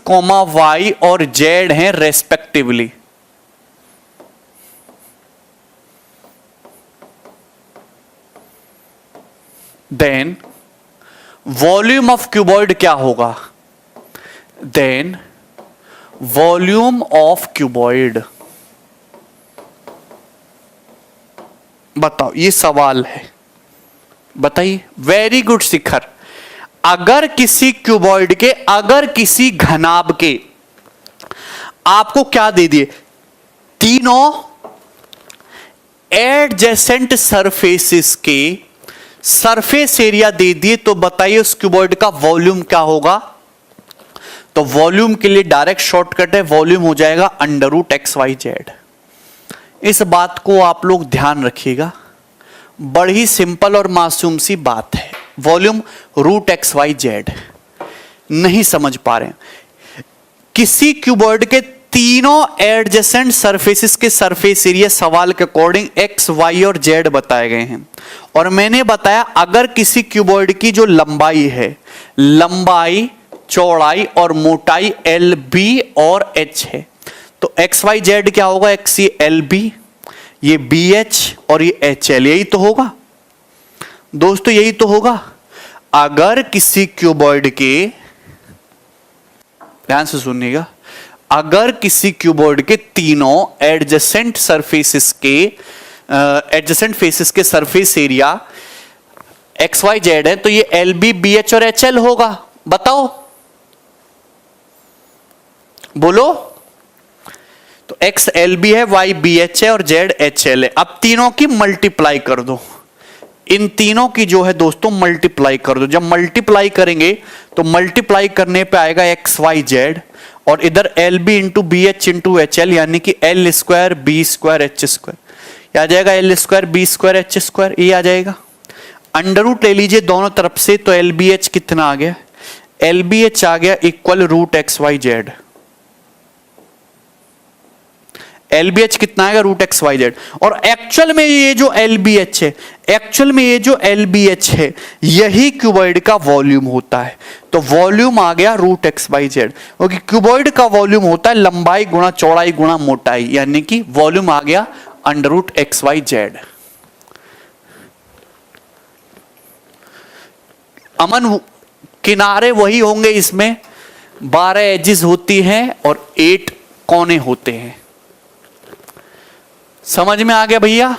y और z हैं respectively, then volume of cuboid क्या होगा? देन वॉल्यूम ऑफ क्यूबॉइड, बताओ, ये सवाल है, बताइए। वेरी गुड शिखर। अगर किसी क्यूबॉइड के, अगर किसी घनाभ के आपको क्या दे दिए, तीनों एडजेसेंट सरफेसेस के सरफेस एरिया दे दिए, तो बताइए उस क्यूबॉइड का वॉल्यूम क्या होगा? तो वॉल्यूम के लिए डायरेक्ट शॉर्टकट है, वॉल्यूम हो जाएगा under root x Y Z. इस बात को आप लोग ध्यान रखिएगा, बड़ी सिंपल और मासूम सी बात है। Volume root x Y Z नहीं समझ पा रहे हैं। किसी क्यूबॉइड के तीनों एडजेसेंट सरफेसेस के सरफेस एरिया सवाल के अकॉर्डिंग एक्स वाई और जेड बताए गए हैं। और मैंने बताया अगर किसी क्यूबॉइड की जो लंबाई है, लंबाई, चौड़ाई और मोटाई एल बी और एच है, तो एक्स वाई जेड क्या होगा? एक्स ये एल बी, ये बी एच और ये एच एल, यही तो होगा दोस्तों, यही तो होगा। अगर किसी क्यूबॉइड के, ध्यान से सुनिएगा, अगर किसी क्यूबॉइड के तीनों एडजेसेंट सरफेसेस के एडजेसेंट फेसेस के surface area X Y Z है, तो ये एल बी, बी एच और एच एल होगा। बताओ, बोलो। तो एक्स एल बी है, वाई बी एच है और जेड एच एल है। अब तीनों की मल्टीप्लाई कर दो, इन तीनों की जो है दोस्तों मल्टीप्लाई कर दो। जब मल्टीप्लाई करेंगे तो मल्टीप्लाई करने पे आएगा एक्स वाई जेड, और इधर l b into b h into h l, यानी कि L square b square h square, आ जाएगा L square b square h square, ये आ जाएगा। अंडर रूट ले लीजिए दोनों तरफ से, तो एल बी एच कितना आ गया? एल बी एच आ गया equal root x Y Z. L B H कितना आएगा? Root x Y Z. और एक्चुअल में ये जो एल बी एच है, एक्चुअल में ये जो एल बी एच है, यही क्यूबॉइड का वॉल्यूम होता है। तो वॉल्यूम आ गया रूट एक्स वाई जेड, क्योंकि क्यूबॉइड का वॉल्यूम होता है लंबाई गुणा चौड़ाई गुणा मोटाई, यानी कि वॉल्यूम आ गया under root x Y z. Aman, किनारे वही होंगे, इसमें 12 एजेस होती हैं और 8 कोने होते हैं। समझ में आ गया भैया?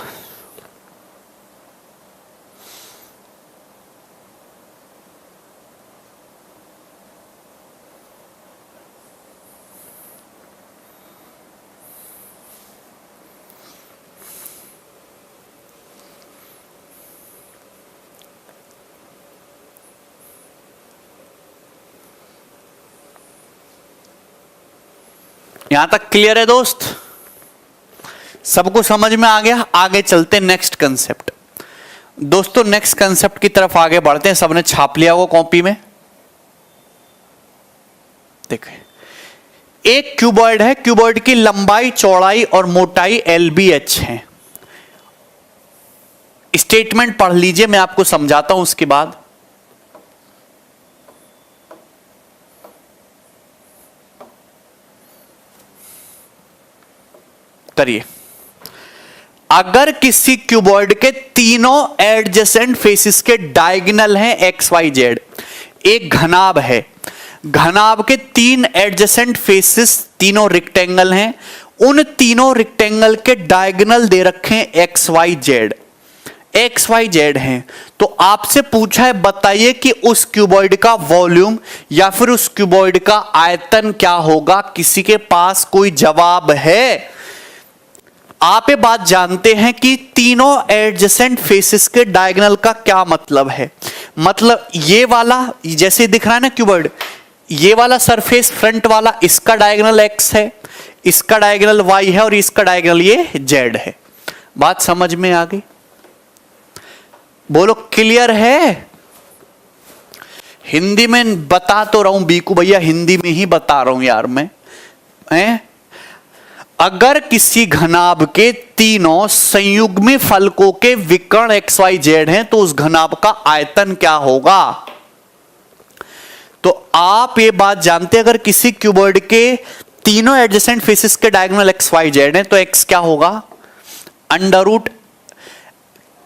यहां तक क्लियर है दोस्त? सबको समझ में आ गया? आगे चलते नेक्स्ट कंसेप्ट। दोस्तों नेक्स्ट कंसेप्ट की तरफ आगे बढ़ते हैं। सबने छाप लिया वो कॉपी में? देखिए, एक क्यूबॉइड है, क्यूबॉइड की लंबाई, चौड़ाई और मोटाई एल बी एच है। स्टेटमेंट पढ़ लीजिए, मैं आपको समझाता हूं उसके बाद। करिए। अगर किसी क्यूबॉइड के तीनों एडजेसेंट फेसेस के डायगोनल हैं एक्स वाई जेड, एक घनाभ है, घनाभ के 3 एडजेसेंट फेसेस, तीनों रेक्टेंगल हैं, उन तीनों रेक्टेंगल के डायगोनल दे रखे हैं X Y Z, X Y Z हैं। तो आपसे पूछा है बताइए कि उस क्यूबॉइड का वॉल्यूम या फिर उस क्यूबॉइड का आयतन क्या होगा? किसी के पास कोई जवाब है? आप ये बात जानते हैं कि तीनों एडजेसेंट फेसेस के डायगोनल का क्या मतलब है? मतलब ये वाला जैसे दिख रहा है ना क्यूबॉइड, ये वाला सरफेस फ्रंट वाला, इसका डायगोनल एक्स है, इसका डायगोनल वाई है और इसका डायगोनल ये जेड है। बात समझ में आ गई? बोलो क्लियर है? हिंदी में बता तो रहा हूं बीकू भैया, हिंदी में ही बता रहा हूं यार मैं। अगर किसी घनाभ के तीनों संयुग्मी फलकों के विकर्ण एक्स वाई जेड हैं, तो उस घनाभ का आयतन क्या होगा? तो आप ये बात जानते हैं, अगर किसी क्यूबॉइड के तीनों एडजेसेंट फेसेस के डायगोनल एक्स वाई जेड हैं, तो एक्स क्या होगा? अंडर रूट,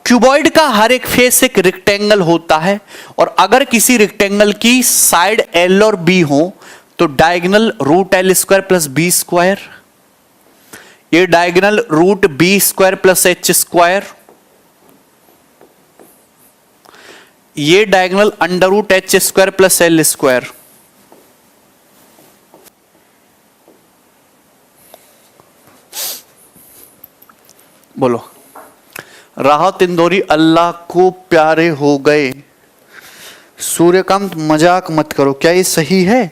क्यूबॉइड का हर एक फेस एक रेक्टेंगल होता है, और अगर किसी रेक्टेंगल की साइड एल और बी हो तो diagonal root L square plus B square, ये diagonal root b square plus H square, ये diagonal under root h square plus l square. बोलो। राहत इंदौरी, अल्लाह को प्यारे हो गए। सूर्यकांत, मजाक मत करो, क्या ये सही है?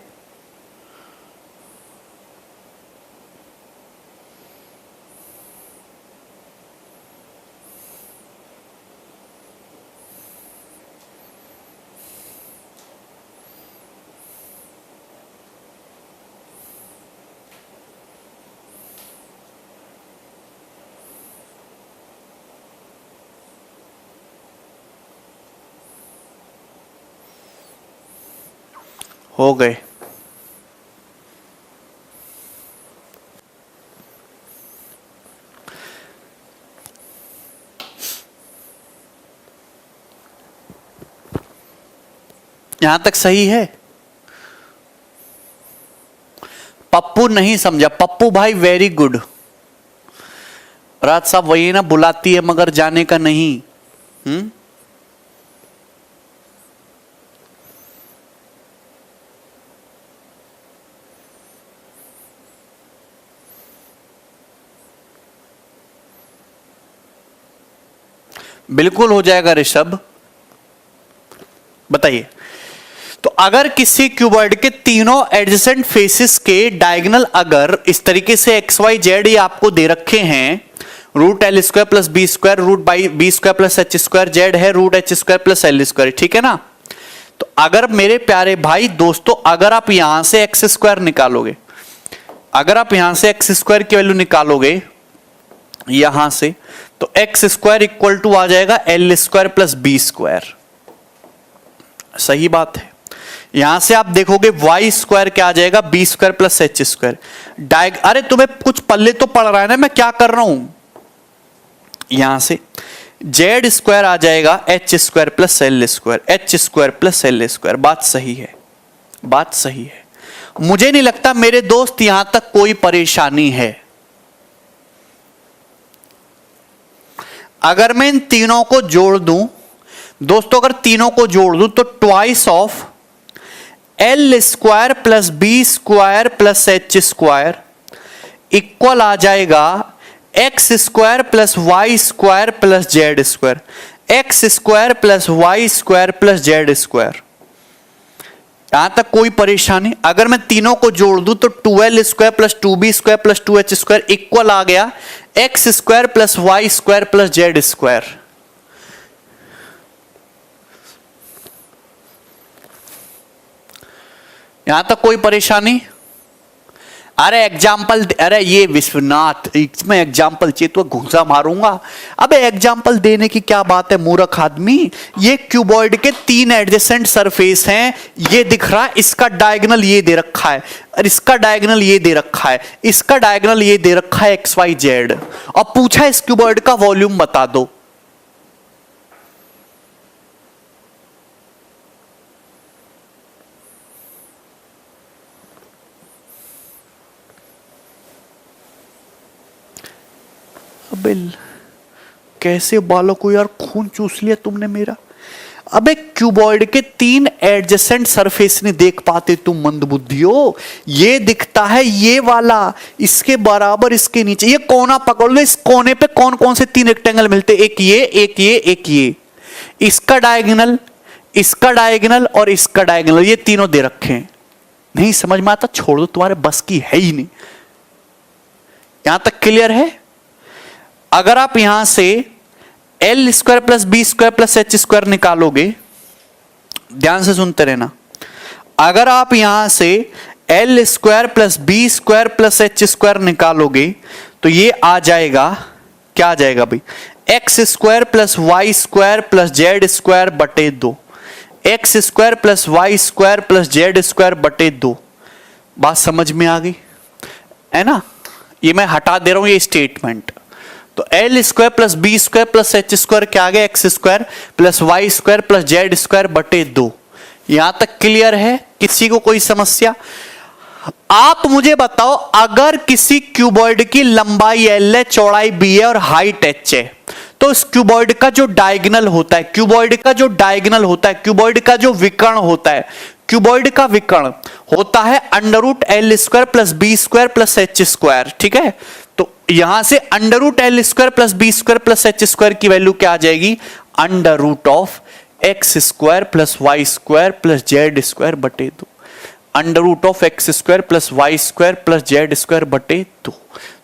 हो गए। यहां तक सही है? पप्पू नहीं समझा। पप्पू भाई वेरी गुड। राज साहब वही ना, बुलाती है मगर जाने का नहीं। बिल्कुल हो जाएगा ऋषभ, बताइए। तो अगर किसी क्यूबॉइड के तीनों एडजेसेंट फेसेस के डायगोनल अगर इस तरीके से एक्स वाई जेड ये आपको दे रखे हैं, root L square plus B square root by b square plus H square, z है root h square plus l square, ठीक है ना। तो अगर मेरे प्यारे भाई दोस्तों, अगर आप यहां से एक्स स्क्वायर निकालोगे, अगर आप यहां से एक्स स्क्वायर की वैल्यू निकालोगे यहां से, तो एक्स स्क्वायर इक्वल टू आ जाएगा L square plus B square. सही बात है। यहां से आप देखोगे वाई स्क्वायर क्या आ जाएगा, B square plus H square. अरे तुम्हें कुछ पल्ले तो पड़ रहा है ना, मैं क्या कर रहा हूं। यहां से जेड स्क्वायर आ जाएगा H square plus l square, h square plus l square. बात सही है, बात सही है। मुझे नहीं लगता मेरे दोस्त यहां तक कोई परेशानी है। अगर मैं इन तीनों को जोड़ दूं दोस्तों, अगर तीनों को जोड़ दूं तो twice of L square plus B square plus H square equal आ जाएगा x square plus Y square plus Z square, x square plus Y square plus Z square. यहां तक कोई परेशानी? अगर मैं तीनों को जोड़ दूं तो 2l square plus 2b square plus 2h square equal आ गया x square plus Y square plus Z square. यहां तक कोई परेशानी? अरे एग्जाम्पल, अरे ये विश्वनाथ, इसमें एग्जाम्पल चाहिए तो घुसा मारूंगा। अबे एग्जाम्पल देने की क्या बात है मूर्ख आदमी। ये क्यूबॉइड के तीन एडजेसेंट सरफेस हैं, ये दिख रहा है, इसका डायगोनल ये दे रखा है और इसका डायगोनल ये दे रखा है, इसका डायगोनल ये दे रखा है एक्स वाई जेड, और पूछा इस क्यूबॉइड का वॉल्यूम बता दो। अबे कैसे बालों को यार खून चूस लिया तुमने मेरा। अबे क्यूबॉइड के तीन एडजेसेंट सरफेस नहीं देख पाते तुम मंदबुद्धियो। ये दिखता है ये वाला, इसके बराबर इसके नीचे ये कोना पकड़ लो, इस कोने पे कौन कौन से तीन रेक्टेंगल मिलते, एक ये एक ये एक ये, इसका डायगोनल, इसका डायगोनल और इसका डायगोनल, ये तीनों दे रखे हैं। नहीं समझ में आता, छोड़ दो, तुम्हारे बस की है ही नहीं। यहां तक क्लियर है? अगर आप यहां से L square plus B square plus H square निकालोगे, ध्यान से सुनते रहना, अगर आप यहां से L square plus B square plus H square निकालोगे तो ये आ जाएगा, क्या आ जाएगा भाई, X square plus Y square plus Z square बटे 2, X square plus Y square plus Z square बटे 2। बात समझ में आ गई है ना? ये मैं हटा दे रहा हूं ये स्टेटमेंट। तो L square plus B square plus H square क्या आ गया, x square plus Y square plus Z square बटे 2। यहां तक क्लियर है? किसी को कोई समस्या? आप मुझे बताओ, अगर किसी क्यूबॉइड की लंबाई एल है, चौड़ाई बी है और हाइट एच है, तो इस क्यूबॉइड का जो डायगोनल होता है, क्यूबॉइड का जो डायगोनल होता है, क्यूबॉइड का जो विकर्ण होता है, क्यूबॉइड का विकर्ण होता है under root L square plus B square plus H square. ठीक है, तो यहां से under root L square plus B square plus H square की वैल्यू क्या आ जाएगी, under root of X square plus Y square plus Z square बटे 2, under root of X square plus Y square plus Z square बटे 2।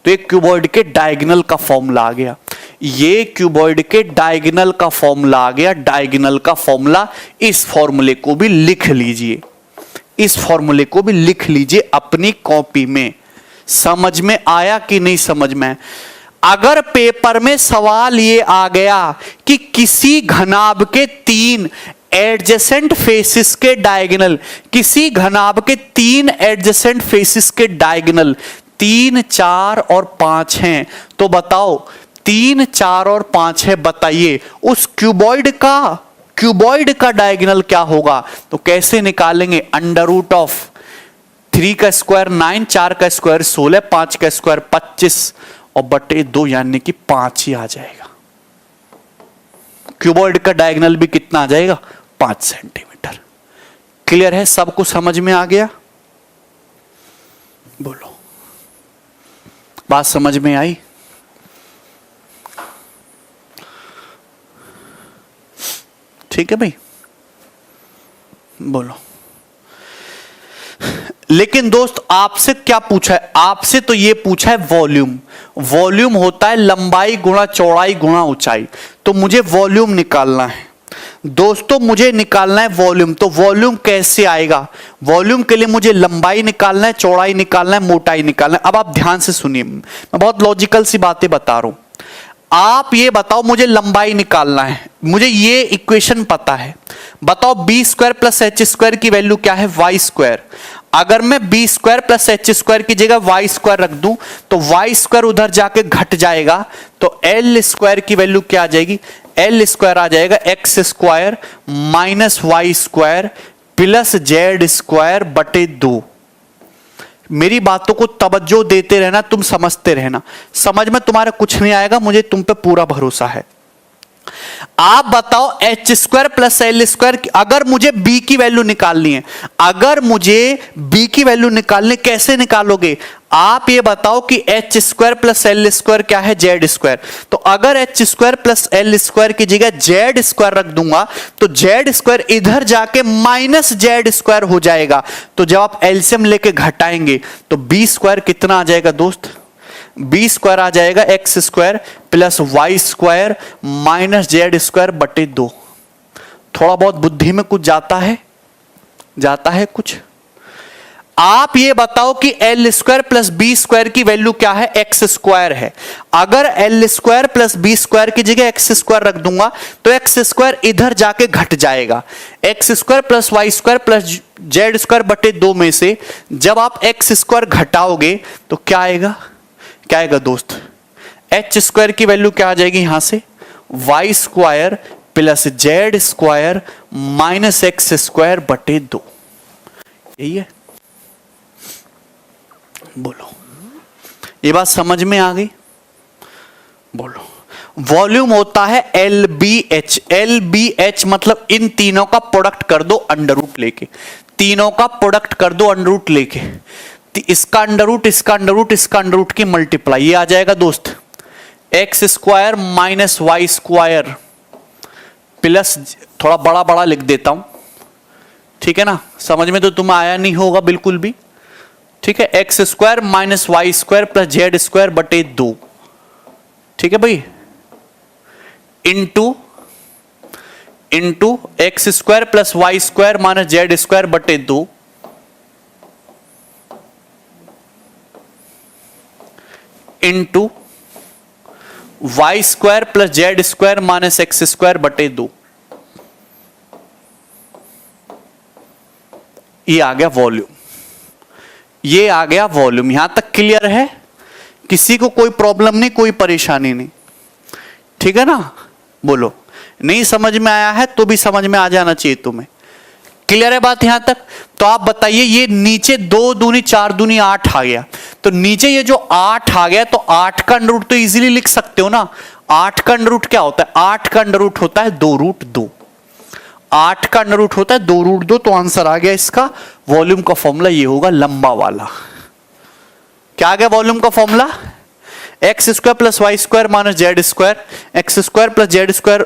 तो एक cuboid के diagonal का फॉर्मूला आ गया, ये क्यूबॉइड के डायगोनल का फॉर्मूला आ गया। डायगोनल का फॉर्मूला, इस फॉर्मूले को भी लिख लीजिए, इस फॉर्मूले को भी लिख लीजिए अपनी कॉपी में। समझ में आया कि नहीं समझ में? अगर पेपर में सवाल ये आ गया कि किसी घनाभ के तीन एडजेसेंट फेसिस के डायगोनल, किसी घनाभ के 3 एडजेसेंट फेसिस के डायगोनल 3, 4 और 5 हैं, तो बताओ 3, 4 और 5 है, बताइए उस क्यूबॉइड का डायगोनल क्या होगा? तो कैसे निकालेंगे? अंडर रूट ऑफ 3 का स्क्वायर 9, 4 का स्क्वायर 16, 5 का स्क्वायर 25 और बटे 2 यानी कि 5 ही आ जाएगा। क्यूबॉइड का डायगोनल भी कितना आ जाएगा? 5 सेंटीमीटर। क्लियर है? सबको समझ में आ गया? बोलो, बात समझ में आई? ठीक है भाई, बोलो। लेकिन दोस्त आपसे क्या पूछा है? आपसे तो ये पूछा है वॉल्यूम। वॉल्यूम होता है लंबाई गुणा चौड़ाई गुणा ऊंचाई, तो मुझे वॉल्यूम निकालना है दोस्तों, मुझे निकालना है वॉल्यूम। तो वॉल्यूम कैसे आएगा? वॉल्यूम के लिए मुझे लंबाई निकालना है, चौड़ाई निकालना है, मोटाई निकालना है। अब आप ध्यान से सुनिए, मैं बहुत लॉजिकल सी बातें बता रहा हूं। आप ये बताओ, मुझे लंबाई निकालना है, मुझे ये इक्वेशन पता है, बताओ B square plus H square की वैल्यू क्या है? Y square. अगर मैं B square plus H square की जगह वाई स्क्वायर रख दूं तो वाई स्क्वायर उधर जाके घट जाएगा, तो एल स्क्वायर की वैल्यू क्या आ जाएगी? एल स्क्वायर आ जाएगा x square minus Y square plus Z square बटे 2। मेरी बातों को तवज्जो देते रहना, तुम समझते रहना। समझ में तुम्हारा कुछ नहीं आएगा, मुझे तुम पे पूरा भरोसा है। आप बताओ H square plus l square, अगर मुझे बी की वैल्यू निकालनी है, अगर मुझे बी की वैल्यू निकालनी, कैसे निकालोगे? आप ये बताओ कि H square plus l square क्या है? Z square. तो अगर H square plus l square की जगह जेड स्क्वायर रख दूंगा तो जेड स्क्वायर इधर जाके माइनस जेड स्क्वायर हो जाएगा। तो जब आप एलसीएम लेके घटाएंगे तो बी स्क्वायर कितना आ जाएगा दोस्त? बी स्क्वायर आ जाएगा x square plus Y square minus Z square बटे 2। थोड़ा बहुत बुद्धि में कुछ जाता है? जाता है कुछ? आप ये बताओ कि L square plus B square की वैल्यू क्या है? एक्स स्क्वायर है। अगर L square plus B square की जगह एक्स स्क्वायर रख दूंगा तो एक्स स्क्वायर इधर जाके घट जाएगा। X square plus Y square plus Z square बटे 2 में से जब आप एक्स स्क्वायर घटाओगे तो क्या आएगा? क्या आएगा दोस्त? एच स्क्वायर की वैल्यू क्या आ जाएगी यहां से? Y square plus Z square minus X square बटे 2। यही है? बोलो, ये बात समझ में आ गई? बोलो। वॉल्यूम होता है L B H. L B H मतलब इन तीनों का प्रोडक्ट कर दो अंडर रूट लेके, तीनों का प्रोडक्ट कर दो अंडर रूट लेके, इसका अंडर रूट, इसका अंडर रूट, इसका अंडर रूट की मल्टीप्लाई, ये आ जाएगा दोस्त X square minus Y square plus, थोड़ा बड़ा बड़ा लिख देता हूं, ठीक है ना? समझ में तो तुम्हें आया नहीं होगा बिल्कुल भी, ठीक है? X square minus Y square plus Z square बटे 2, ठीक है भाई? Into X square plus Y square minus Z square बटे 2 into Y square plus Z square minus X square बटे 2। ये आ गया वॉल्यूम, ये आ गया वॉल्यूम। यहां तक क्लियर है? किसी को कोई प्रॉब्लम नहीं, कोई परेशानी नहीं, ठीक है ना? बोलो, नहीं समझ में आया है तो भी समझ में आ जाना चाहिए तुम्हें। क्लियर है बात यहां तक? तो आप बताइए, ये नीचे 2 दूनी 4 दूनी 8 आ गया, तो नीचे ये जो 8 आ गया, तो 8 का अंडर रूट तो इजीली लिख सकते हो ना। 8 का अंडर रूट क्या होता है? 8 का अंडर रूट होता है 2 रूट 2। 8 का अंडर रूट होता है 2 रूट 2, तो आंसर आ गया इसका। वॉल्यूम का फॉर्मूला ये होगा लंबा वाला। क्या आ गया वॉल्यूम का formula? X square plus Y square minus Z square, x square plus Z square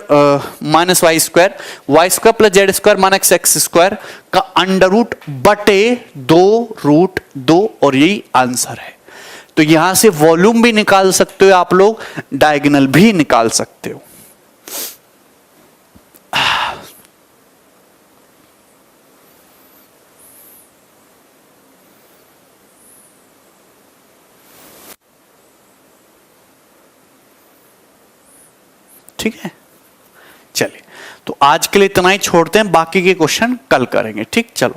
minus Y square, Y square plus Z square minus X square का अंडर रूट बटे 2 रूट 2, और यही आंसर है। तो यहां से वॉल्यूम भी निकाल सकते हो आप लोग, डायगोनल भी निकाल सकते हो। ठीक है, चलिए, तो आज के लिए इतना ही छोड़ते हैं, बाकी के क्वेश्चन कल करेंगे। ठीक, चलो।